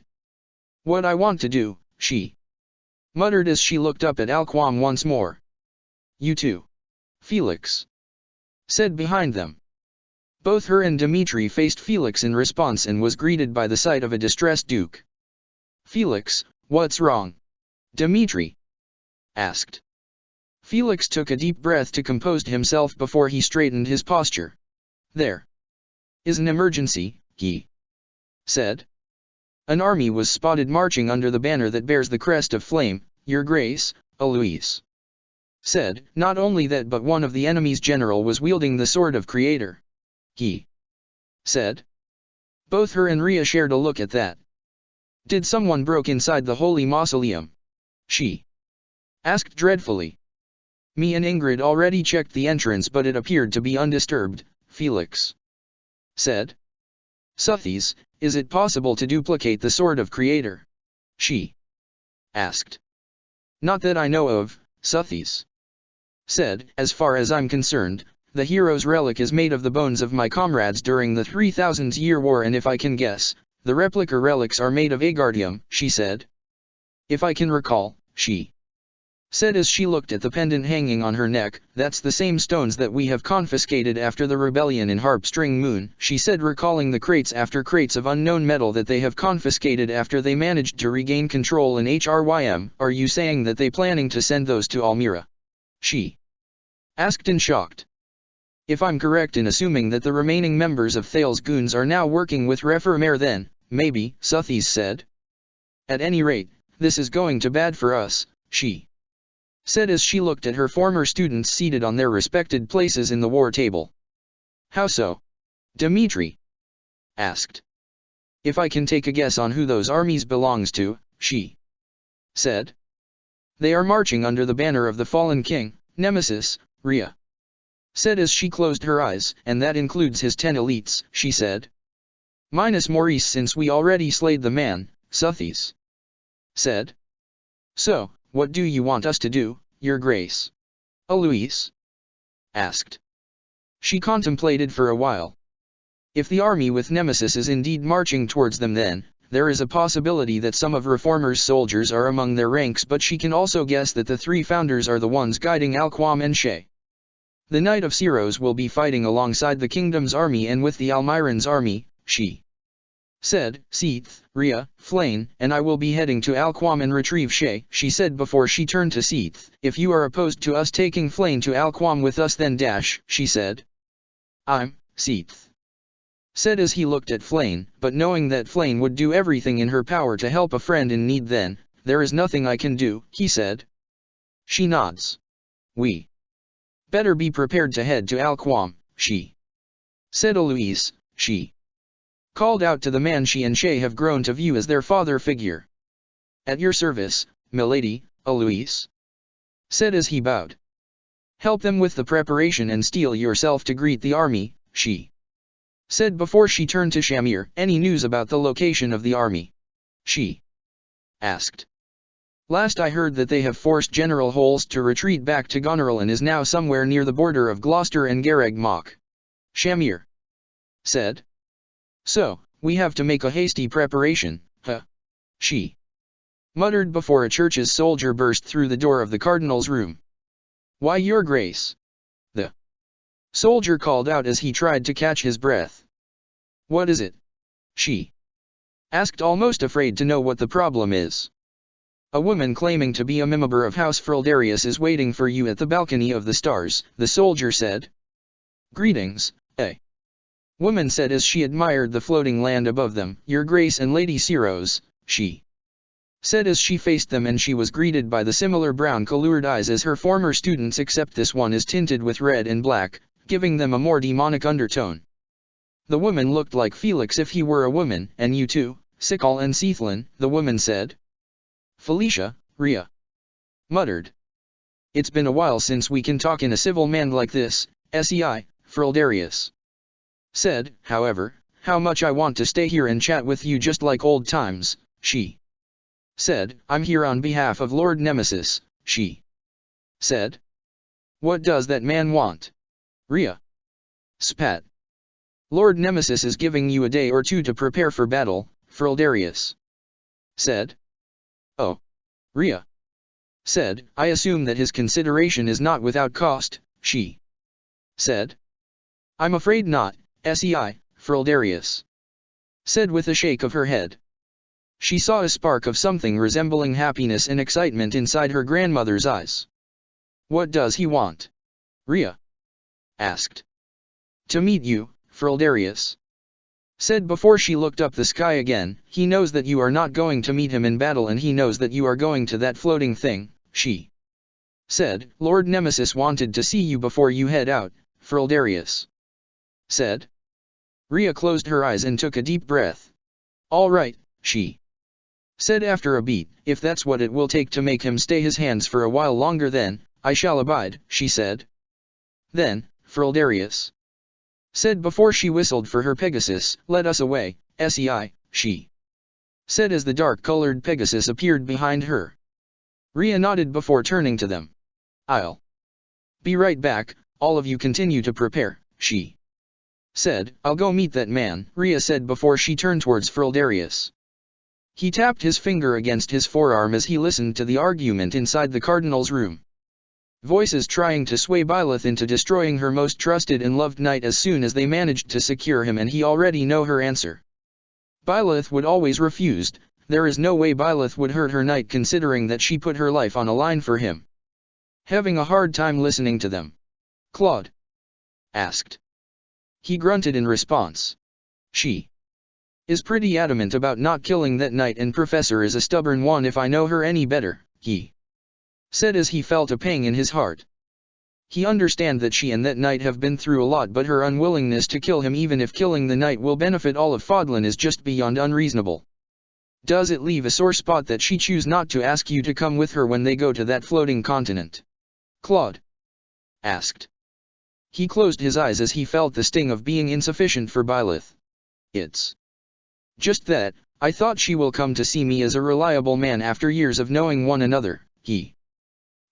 What I want to do, she muttered as she looked up at Alquam once more. You too, Felix said behind them. Both her and Dmitri faced Felix in response and was greeted by the sight of a distressed Duke. Felix, what's wrong? Dmitri asked. Felix took a deep breath to compose himself before he straightened his posture. There is an emergency, he said. An army was spotted marching under the banner that bears the crest of flame, Your Grace, Alois said. Not only that, but one of the enemy's general was wielding the sword of Creator, he said. Both her and Ria shared a look at that. Did someone broke inside the holy mausoleum? She asked dreadfully. Me and Ingrid already checked the entrance, but it appeared to be undisturbed, Felix said. Suthies, is it possible to duplicate the sword of Creator? She asked. Not that I know of, Suthies said. As far as I'm concerned, the hero's relic is made of the bones of my comrades during the 3000-year war, and if I can guess, the replica relics are made of agardium, she said. If I can recall, she said as she looked at the pendant hanging on her neck. That's the same stones that we have confiscated after the rebellion in Harpstring Moon, she said, recalling the crates after crates of unknown metal that they have confiscated after they managed to regain control in Hrym. Are you saying that they planning to send those to Almira? She asked in shocked. If I'm correct in assuming that the remaining members of Thales goons are now working with Reformer, then, maybe, Suthies said. At any rate, this is going to bad for us, she said as she looked at her former students seated on their respected places in the war table. How so? Dmitri asked. If I can take a guess on who those armies belongs to, she said. They are marching under the banner of the fallen king, Nemesis, Rhea said as she closed her eyes, and that includes his 10 elites, she said. Minus Maurice, since we already slayed the man, Suthies said. So, what do you want us to do, Your Grace? Alois asked. She contemplated for a while. If the army with Nemesis is indeed marching towards them, then there is a possibility that some of Reformer's soldiers are among their ranks, but she can also guess that the 3 founders are the ones guiding Alquam and Shay. The Knight of Ceros will be fighting alongside the kingdom's army and with the Almiran's army, she said. Seath, Rhea, Flane, and I will be heading to Alquam and retrieve Shay, she said before she turned to Seath. If you are opposed to us taking Flane to Alquam with us, then dash, she said. I'm, Seath said as he looked at Flane, but knowing that Flane would do everything in her power to help a friend in need, then, there is nothing I can do, he said. She nods. We better be prepared to head to Alquam, she said. Alois, she called out to the man she and Shay have grown to view as their father figure. At your service, milady, Alois said as he bowed. Help them with the preparation and steel yourself to greet the army, she said before she turned to Shamir. Any news about the location of the army? She asked. Last I heard that they have forced General Holst to retreat back to Goneril and is now somewhere near the border of Gloucester and Garreg Mach, Shamir said. So, we have to make a hasty preparation, huh? She muttered before a church's soldier burst through the door of the cardinal's room. Why, Your Grace? The soldier called out as he tried to catch his breath. What is it? She asked, almost afraid to know what the problem is. A woman claiming to be a member of House Frildarius is waiting for you at the balcony of the stars, the soldier said. Greetings, woman said as she admired the floating land above them. Your Grace and Lady Ceros, she said as she faced them, and she was greeted by the similar brown-colored eyes as her former students, except this one is tinted with red and black, giving them a more demonic undertone. The woman looked like Felix if he were a woman. And you too, Sikal and Sethlin, the woman said. Felicia, Rhea muttered. It's been a while since we can talk in a civil man like this, Sei, Frildarius said. However, how much I want to stay here and chat with you just like old times, she said. I'm here on behalf of Lord Nemesis, she said. What does that man want? Rhea spat. Lord Nemesis is giving you a day or two to prepare for battle, Frildarius said. Oh. Rhea said. I assume that his consideration is not without cost, she said. I'm afraid not, Sei, Frildarius said with a shake of her head. She saw a spark of something resembling happiness and excitement inside her grandmother's eyes. What does he want? Rhea asked. To meet you, Frildarius said before she looked up the sky again. He knows that you are not going to meet him in battle, and he knows that you are going to that floating thing, she said. Lord Nemesis wanted to see you before you head out, Frildarius said. Rhea closed her eyes and took a deep breath. All right, she said after a beat. If that's what it will take to make him stay his hands for a while longer, then I shall abide, she said. Then, Frildarius said before she whistled for her Pegasus. Let us away, Sei, she said as the dark-colored Pegasus appeared behind her. Rhea nodded before turning to them. I'll be right back, all of you continue to prepare, she said. I'll go meet that man, Rhea said before she turned towards Frildarius. He tapped his finger against his forearm as he listened to the argument inside the cardinal's room. Voices trying to sway Byleth into destroying her most trusted and loved knight as soon as they managed to secure him, and he already know her answer. Byleth would always refused. There is no way Byleth would hurt her knight considering that she put her life on a line for him. Having a hard time listening to them. Claude asked. He grunted in response. She is pretty adamant about not killing that knight, and Professor is a stubborn one if I know her any better, he said as he felt a pang in his heart. He understand that she and that knight have been through a lot, but her unwillingness to kill him even if killing the knight will benefit all of Fodlan is just beyond unreasonable. Does it leave a sore spot that she choose not to ask you to come with her when they go to that floating continent? Claude asked. He closed his eyes as he felt the sting of being insufficient for Byleth. It's just that, I thought she will come to see me as a reliable man after years of knowing one another, he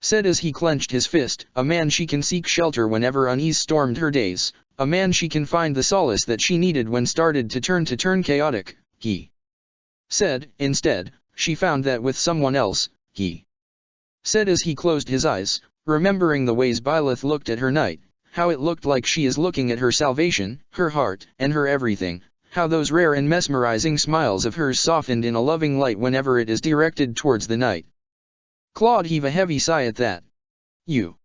said as he clenched his fist, a man she can seek shelter whenever unease stormed her days, a man she can find the solace that she needed when started to turn chaotic, he said. Instead, she found that with someone else, he said as he closed his eyes, remembering the ways Byleth looked at her knight, how it looked like she is looking at her salvation, her heart, and her everything, how those rare and mesmerizing smiles of hers softened in a loving light whenever it is directed towards the knight. Claude heaved a heavy sigh at that. You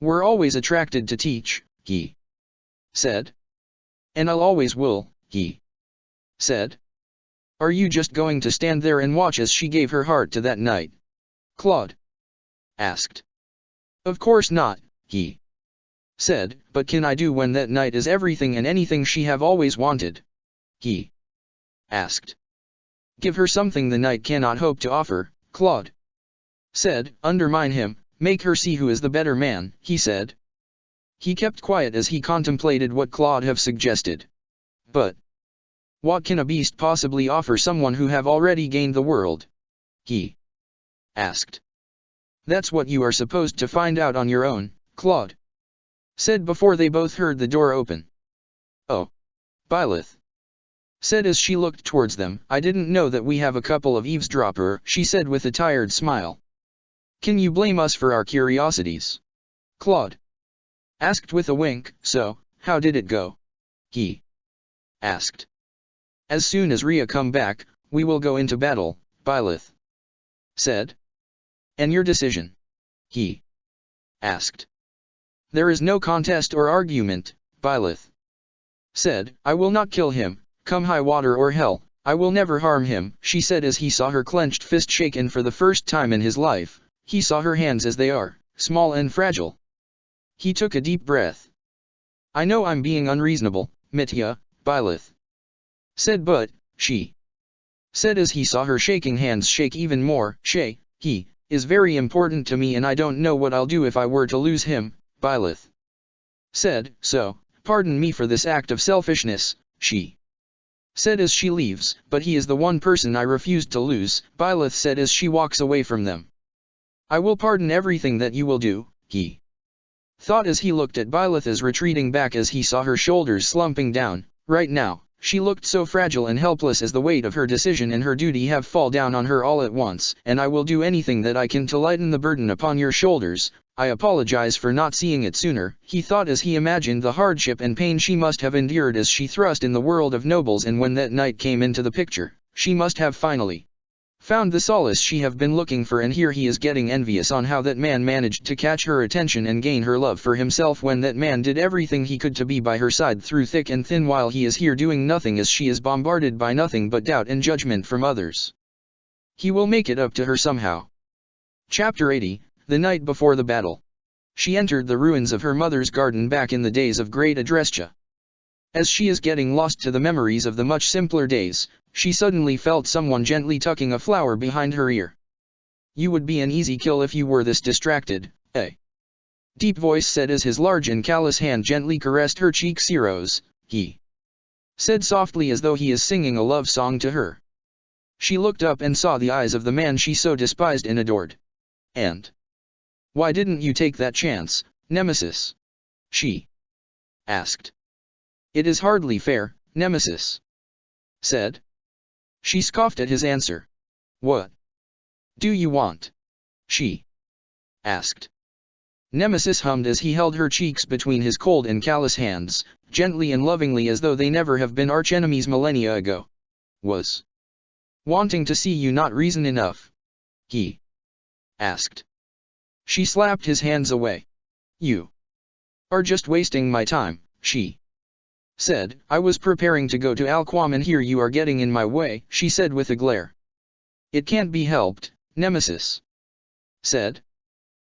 were always attracted to Teach, he said. And I'll always will, he said. Are you just going to stand there and watch as she gave her heart to that knight? Claude asked. Of course not, he said, but can I do when that knight is everything and anything she have always wanted? He asked. Give her something the knight cannot hope to offer, Claude said. Undermine him, make her see who is the better man, he said. He kept quiet as he contemplated what Claude have suggested. But what can a beast possibly offer someone who have already gained the world? He asked. That's what you are supposed to find out on your own, Claude said before they both heard the door open. Oh. Byleth said as she looked towards them. I didn't know that we have a couple of eavesdropper, she said with a tired smile. Can you blame us for our curiosities? Claude asked with a wink. So, how did it go? He asked. As soon as Rhea come back, we will go into battle, Byleth said. And your decision? He asked. There is no contest or argument, Byleth said. I will not kill him, come high water or hell, I will never harm him, she said as he saw her clenched fist shaken for the first time in his life. He saw her hands as they are, small and fragile. He took a deep breath. I know I'm being unreasonable, Mitya, Byleth said, but, she said as he saw her shaking hands shake even more, he is very important to me and I don't know what I'll do if I were to lose him, Byleth said, so, pardon me for this act of selfishness, she said as she leaves, but he is the one person I refused to lose, Byleth said as she walks away from them. I will pardon everything that you will do, he thought as he looked at Byleth as retreating back as he saw her shoulders slumping down. Right now, she looked so fragile and helpless as the weight of her decision and her duty have fall down on her all at once. And I will do anything that I can to lighten the burden upon your shoulders. I apologize for not seeing it sooner, he thought as he imagined the hardship and pain she must have endured as she thrust in the world of nobles, and when that night came into the picture, she must have finally found the solace she have been looking for, and here he is getting envious on how that man managed to catch her attention and gain her love for himself when that man did everything he could to be by her side through thick and thin, while he is here doing nothing as she is bombarded by nothing but doubt and judgment from others. He will make it up to her somehow. Chapter 80, The night before the battle. She entered the ruins of her mother's garden back in the days of Great Adrestia. As she is getting lost to the memories of the much simpler days, she suddenly felt someone gently tucking a flower behind her ear. You would be an easy kill if you were this distracted, eh? Deep voice said as his large and callous hand gently caressed her cheek. Rose, he said softly as though he is singing a love song to her. She looked up and saw the eyes of the man she so despised and adored. And why didn't you take that chance, Nemesis? She asked. It is hardly fair, Nemesis said. She scoffed at his answer. What do you want? She asked. Nemesis hummed as he held her cheeks between his cold and callous hands, gently and lovingly as though they never have been archenemies millennia ago. Was wanting to see you not reason enough? He asked. She slapped his hands away. You are just wasting my time, she said. I was preparing to go to Alquam and here you are getting in my way, she said with a glare. It can't be helped, Nemesis said.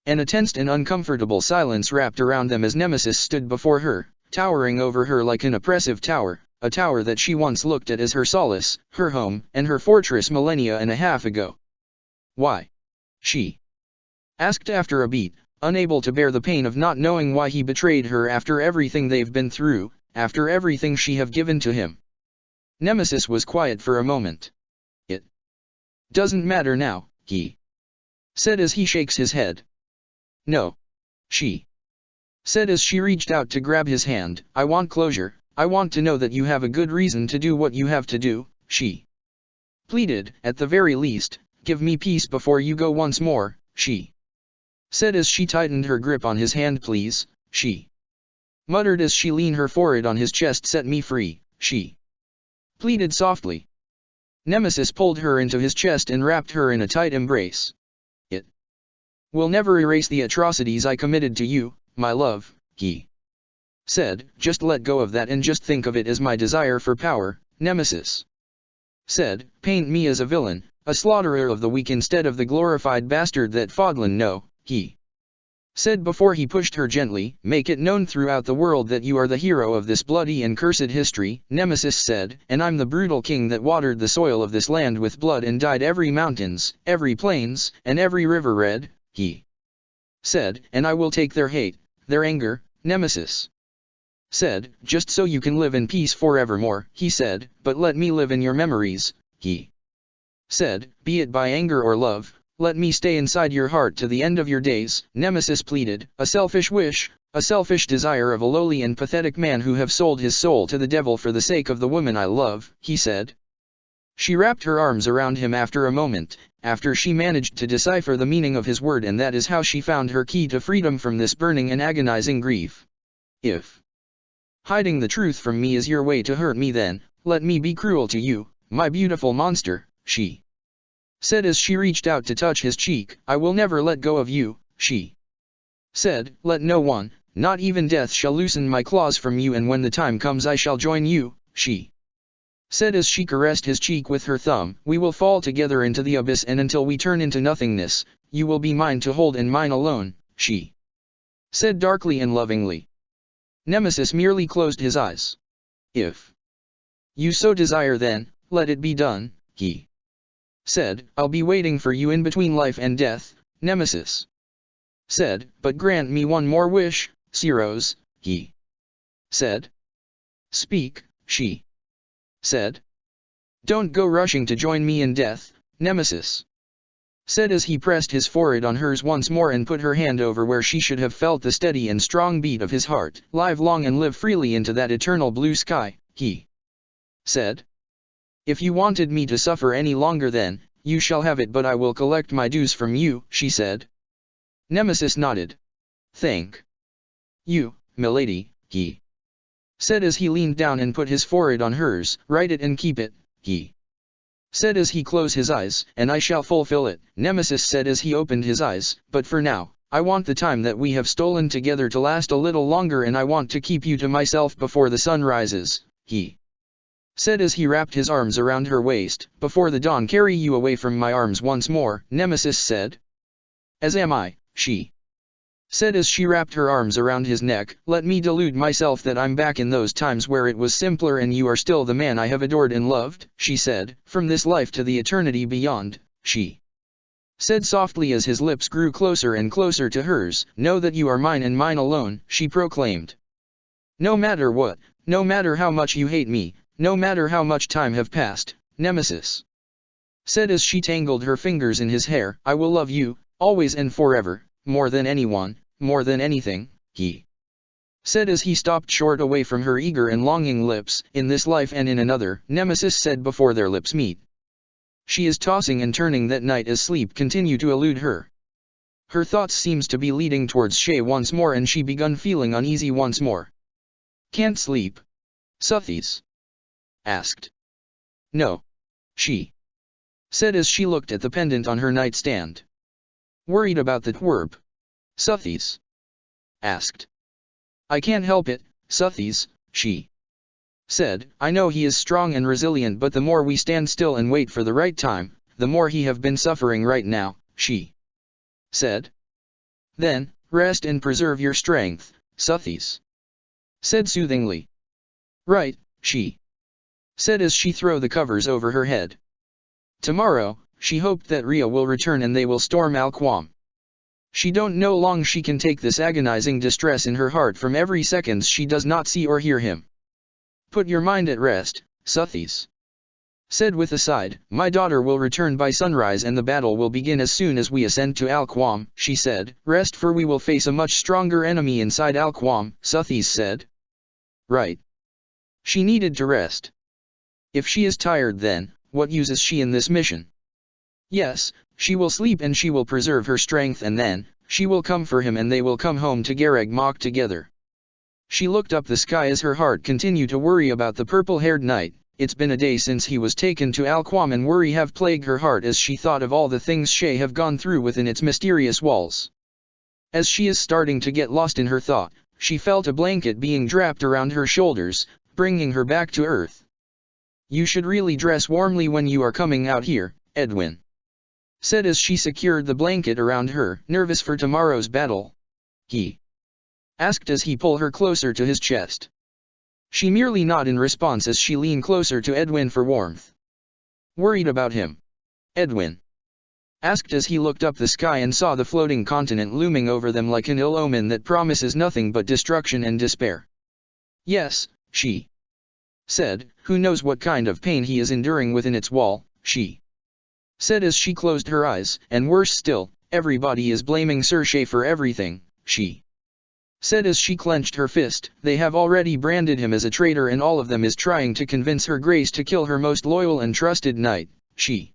And a tensed and uncomfortable silence wrapped around them as Nemesis stood before her, towering over her like an oppressive tower, a tower that she once looked at as her solace, her home, and her fortress millennia and a half ago. Why? She asked after a beat, unable to bear the pain of not knowing why he betrayed her after everything they've been through, after everything she have given to him. Nemesis was quiet for a moment. It doesn't matter now, he said as he shakes his head. No. She said as she reached out to grab his hand. I want closure, I want to know that you have a good reason to do what you have to do, she pleaded. At the very least, give me peace before you go once more, she said as she tightened her grip on his hand. Please, she muttered as she leaned her forehead on his chest. Set me free, she pleaded softly. Nemesis pulled her into his chest and wrapped her in a tight embrace. It will never erase the atrocities I committed to you, my love, he said. Just let go of that and just think of it as my desire for power, Nemesis said. Paint me as a villain, a slaughterer of the weak instead of the glorified bastard that Fodlan know, he said before he pushed her gently. Make it known throughout the world that you are the hero of this bloody and cursed history, Nemesis said, and I'm the brutal king that watered the soil of this land with blood and dyed every mountains, every plains, and every river red, he said, and I will take their hate, their anger, Nemesis said, just so you can live in peace forevermore, he said, but let me live in your memories, he said, be it by anger or love, let me stay inside your heart to the end of your days, Nemesis pleaded. A selfish wish, a selfish desire of a lowly and pathetic man who have sold his soul to the devil for the sake of the woman I love, he said. She wrapped her arms around him after a moment, after she managed to decipher the meaning of his word, and that is how she found her key to freedom from this burning and agonizing grief. If hiding the truth from me is your way to hurt me, then let me be cruel to you, my beautiful monster, she said as she reached out to touch his cheek. I will never let go of you, she said. Let no one, not even death, shall loosen my claws from you, and when the time comes I shall join you, she said as she caressed his cheek with her thumb. We will fall together into the abyss, and until we turn into nothingness, you will be mine to hold and mine alone, she said darkly and lovingly. Nemesis merely closed his eyes. If you so desire, then let it be done, he said. I'll be waiting for you in between life and death, Nemesis said, but grant me one more wish, Ceros, he said. Speak, she said. Don't go rushing to join me in death, Nemesis said as he pressed his forehead on hers once more and put her hand over where she should have felt the steady and strong beat of his heart. Live long and live freely into that eternal blue sky, he said. If you wanted me to suffer any longer, then you shall have it, but I will collect my dues from you, she said. Nemesis nodded. Thank you, milady, he said as he leaned down and put his forehead on hers. Write it and keep it, he said as he closed his eyes. And I shall fulfill it, Nemesis said as he opened his eyes, but for now, I want the time that we have stolen together to last a little longer, and I want to keep you to myself before the sun rises, he said as he wrapped his arms around her waist. Before the dawn carry you away from my arms once more, Nemesis said. As am I, she said as she wrapped her arms around his neck. Let me delude myself that I'm back in those times where it was simpler and you are still the man I have adored and loved, she said. From this life to the eternity beyond, she said softly as his lips grew closer and closer to hers. Know that you are mine and mine alone, she proclaimed. No matter what, no matter how much you hate me, no matter how much time have passed, Nemesis said as she tangled her fingers in his hair. I will love you, always and forever, more than anyone, more than anything, he said as he stopped short away from her eager and longing lips. In this life and in another, Nemesis said before their lips meet. She is tossing and turning that night as sleep continue to elude her. Her thoughts seems to be leading towards Shay once more and she begun feeling uneasy once more. Can't sleep? Suthies asked. No. She said as she looked at the pendant on her nightstand. Worried about the twerp? Suthies asked. I can't help it, Suthies, she said. I know he is strong and resilient, but the more we stand still and wait for the right time, the more he have been suffering right now, she said. Then, rest and preserve your strength, Suthies said soothingly. Right, she said as she threw the covers over her head. Tomorrow, she hoped that Rhea will return and they will storm Alquam. She don't know long she can take this agonizing distress in her heart from every second she does not see or hear him. Put your mind at rest, Suthies said with a sigh. My daughter will return by sunrise and the battle will begin as soon as we ascend to Alquam, she said. Rest, for we will face a much stronger enemy inside Alquam, Suthies said. Right. She needed to rest. If she is tired, then what use is she in this mission? Yes, she will sleep and she will preserve her strength, and then she will come for him and they will come home to Gareg Mach together. She looked up the sky as her heart continued to worry about the purple-haired knight. It's been a day since he was taken to Alquam and worry have plagued her heart as she thought of all the things Shay have gone through within its mysterious walls. As she is starting to get lost in her thought, she felt a blanket being draped around her shoulders, bringing her back to earth. You should really dress warmly when you are coming out here, Edwin said as she secured the blanket around her. Nervous for tomorrow's battle? He asked as he pulled her closer to his chest. She merely nodded in response as she leaned closer to Edwin for warmth. Worried about him? Edwin asked as he looked up the sky and saw the floating continent looming over them like an ill omen that promises nothing but destruction and despair. Yes, she said. Who knows what kind of pain he is enduring within its wall, she said as she closed her eyes. And worse still, everybody is blaming Sir Shay for everything, she said as she clenched her fist. They have already branded him as a traitor and all of them is trying to convince her grace to kill her most loyal and trusted knight, she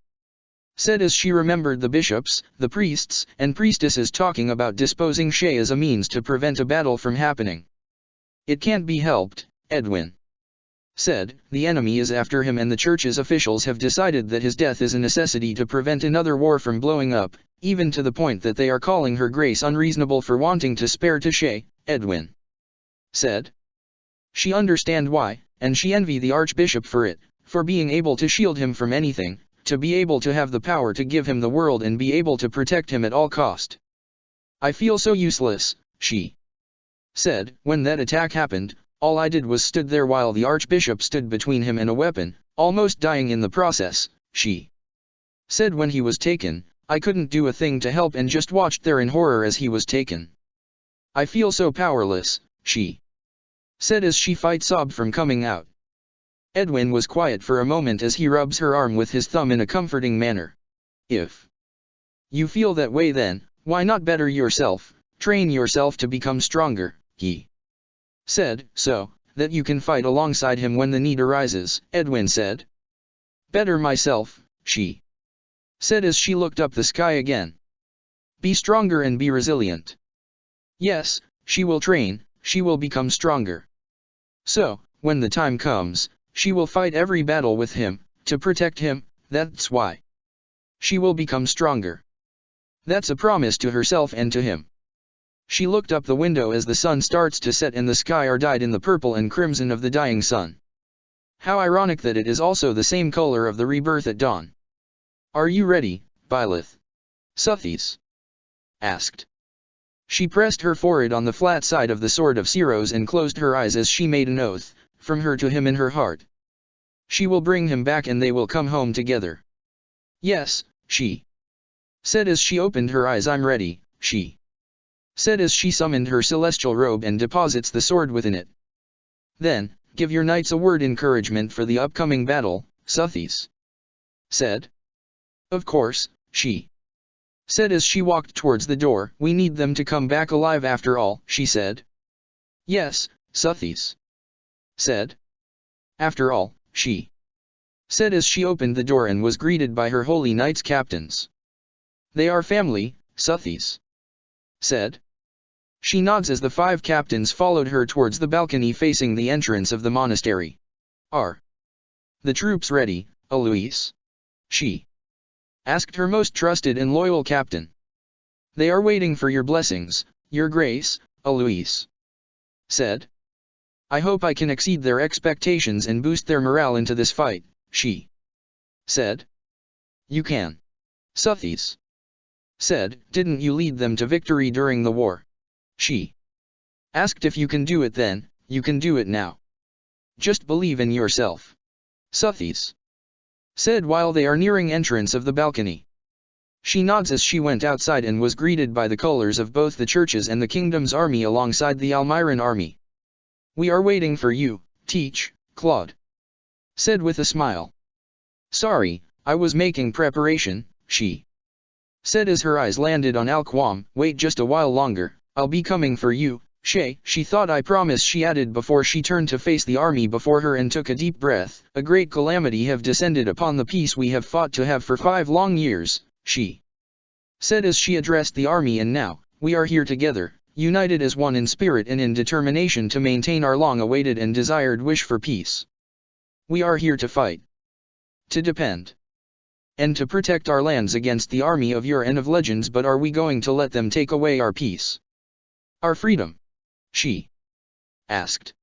said as she remembered the bishops, the priests, and priestesses talking about disposing Shay as a means to prevent a battle from happening. It can't be helped, Edwin said. The enemy is after him and the church's officials have decided that his death is a necessity to prevent another war from blowing up, even to the point that they are calling her grace unreasonable for wanting to spare to Shay, Edwin said. She understand why, and she envy the archbishop for it, for being able to shield him from anything, to be able to have the power to give him the world and be able to protect him at all cost. I feel so useless, she said. When that attack happened, all I did was stood there while the archbishop stood between him and a weapon, almost dying in the process, she said. When he was taken, I couldn't do a thing to help and just watched there in horror as he was taken. I feel so powerless, she said as she sobbed from coming out. Edwin was quiet for a moment as he rubs her arm with his thumb in a comforting manner. If you feel that way, then why not better yourself, train yourself to become stronger, he said, so that you can fight alongside him when the need arises, Edwin said. Better myself, she said as she looked up the sky again. Be stronger and be resilient. Yes, she will train, she will become stronger. So, when the time comes, she will fight every battle with him, to protect him. That's why she will become stronger. That's a promise to herself and to him. She looked up the window as the sun starts to set and the sky are dyed in the purple and crimson of the dying sun. How ironic that it is also the same color of the rebirth at dawn. Are you ready, Byleth? Suthies asked. She pressed her forehead on the flat side of the sword of Siros and closed her eyes as she made an oath, from her to him in her heart. She will bring him back and they will come home together. Yes, she said as she opened her eyes. I'm ready, she said as she summoned her celestial robe and deposits the sword within it. Then, give your knights a word encouragement for the upcoming battle, Suthies said. Of course, she said as she walked towards the door. We need them to come back alive after all, she said. Yes, Suthies said. After all, she said as she opened the door and was greeted by her holy knights captains. They are family, Suthies, said. She nods as the 5 captains followed her towards the balcony facing the entrance of the monastery. Are the troops ready, Eloise? She asked her most trusted and loyal captain. They are waiting for your blessings, your grace, Eloise said. I hope I can exceed their expectations and boost their morale into this fight, she said. You can, Suthies said. Didn't you lead them to victory during the war? She asked. If you can do it then, you can do it now. Just believe in yourself, Suthies said while they are nearing entrance of the balcony. She nods as she went outside and was greeted by the colors of both the churches and the kingdom's army alongside the Almiran army. We are waiting for you, Teach, Claude said with a smile. Sorry, I was making preparation, she said as her eyes landed on Alquam. Wait just a while longer, I'll be coming for you, Shay. She thought. I promise, she added before she turned to face the army before her and took a deep breath. A great calamity have descended upon the peace we have fought to have for 5 long years, she said as she addressed the army, and now, we are here together, united as one in spirit and in determination to maintain our long-awaited and desired wish for peace. We are here to fight, to defend, and to protect our lands against the army of your and of legends. But are we going to let them take away our peace, our freedom? She asked.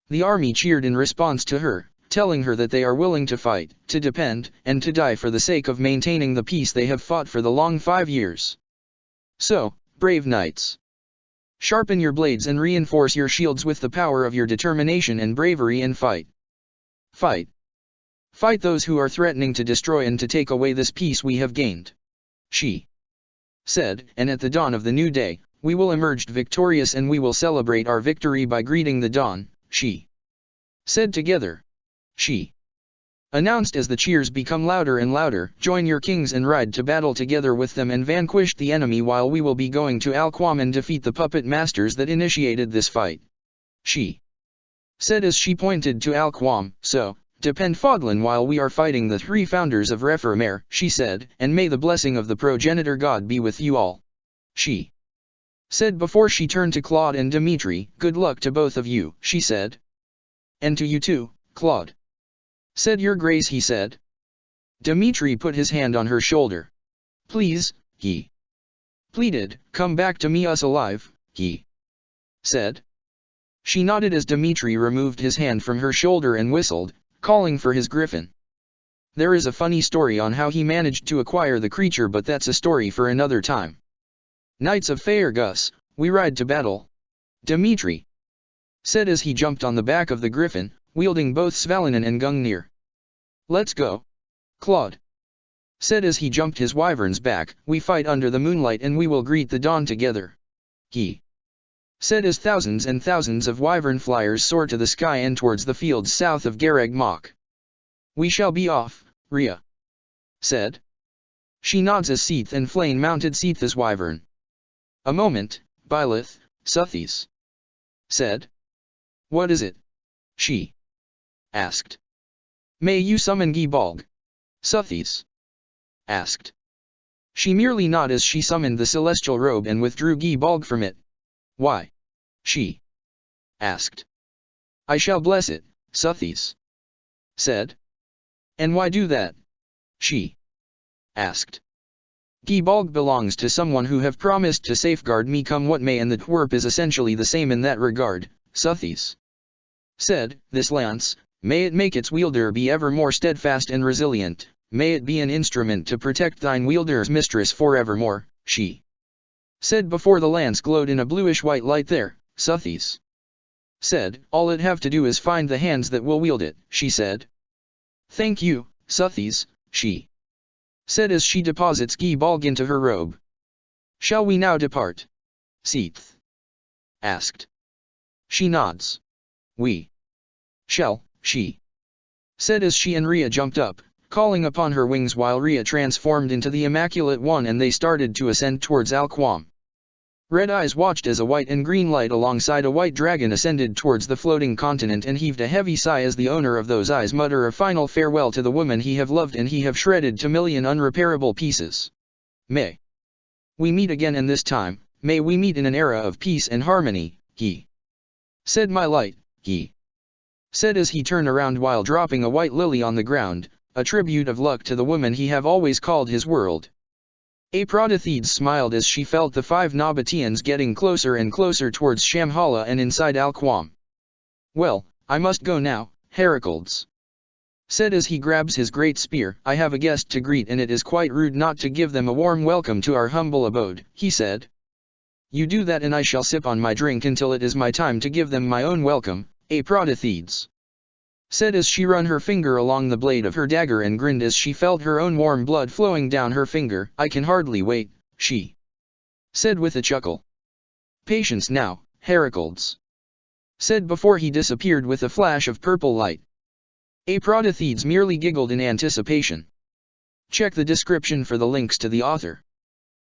The army cheered in response to her, telling her that they are willing to fight, to defend, and to die for the sake of maintaining the peace they have fought for the long 5 years. So, brave knights, sharpen your blades and reinforce your shields with the power of your determination and bravery, and fight. Fight. Fight those who are threatening to destroy and to take away this peace we have gained, she said. And at the dawn of the new day, we will emerge victorious, and we will celebrate our victory by greeting the dawn, she said. Together, she announced as the cheers become louder and louder, join your kings and ride to battle together with them and vanquish the enemy, while we will be going to Alquam and defeat the puppet masters that initiated this fight, she said as she pointed to Alquam. So, depend Fodlan while we are fighting the 3 founders of Reformer, she said, and may the blessing of the progenitor god be with you all, she said before she turned to Claude and Dimitri. Good luck to both of you, she said. And to you too, Claude said. Your grace, he said. Dimitri put his hand on her shoulder. Please, he pleaded, come back to me us alive, he said. She nodded as Dimitri removed his hand from her shoulder and whistled, calling for his griffin. There is a funny story on how he managed to acquire the creature, but that's a story for another time. Knights of Faergus, we ride to battle, Dimitri said as he jumped on the back of the griffin, wielding both Svalinen and Gungnir. Let's go, Claude said as he jumped his wyvern's back. We fight under the moonlight and we will greet the dawn together, he said as thousands and thousands of wyvern flyers soared to the sky and towards the fields south of Gareg Mach. We shall be off, Rhea said. She nods as Seath and Flame mounted Seath's wyvern. A moment, Byleth, Suthies said. What is it? She asked. May you summon Gibalg? Suthies asked. She merely nodded as she summoned the celestial robe and withdrew Gibalg from it. Why? She asked. I shall bless it, Suthies said. And why do that? She asked. Gibalg belongs to someone who have promised to safeguard me come what may, and the twerp is essentially the same in that regard, Suthies said. This lance, may it make its wielder be ever more steadfast and resilient, may it be an instrument to protect thine wielder's mistress forevermore, she said before the lance glowed in a bluish-white light. There, Suthies said. All it have to do is find the hands that will wield it, she said. Thank you, Suthies, she said as she deposits Gibalg into her robe. Shall we now depart? Seath asked. She nods. We shall, she said as she and Rhea jumped up, calling upon her wings while Rhea transformed into the Immaculate One and they started to ascend towards Alquam. Red Eyes watched as a white and green light alongside a white dragon ascended towards the floating continent and heaved a heavy sigh as the owner of those eyes muttered a final farewell to the woman he have loved and he have shredded to million unrepairable pieces. May we meet again, and this time, may we meet in an era of peace and harmony, he said. My light, he said as he turned around while dropping a white lily on the ground, a tribute of luck to the woman he have always called his world. Aphrodite smiled as she felt the 5 Nabateans getting closer and closer towards Shamhala and inside Alquam. Well, I must go now, Heracles said as he grabs his great spear. I have a guest to greet and it is quite rude not to give them a warm welcome to our humble abode, he said. You do that and I shall sip on my drink until it is my time to give them my own welcome, Aphrodite said as she run her finger along the blade of her dagger and grinned as she felt her own warm blood flowing down her finger. I can hardly wait, she said with a chuckle. Patience now, Heracles said before he disappeared with a flash of purple light. Aphrodite merely giggled in anticipation. Check the description for the links to the author.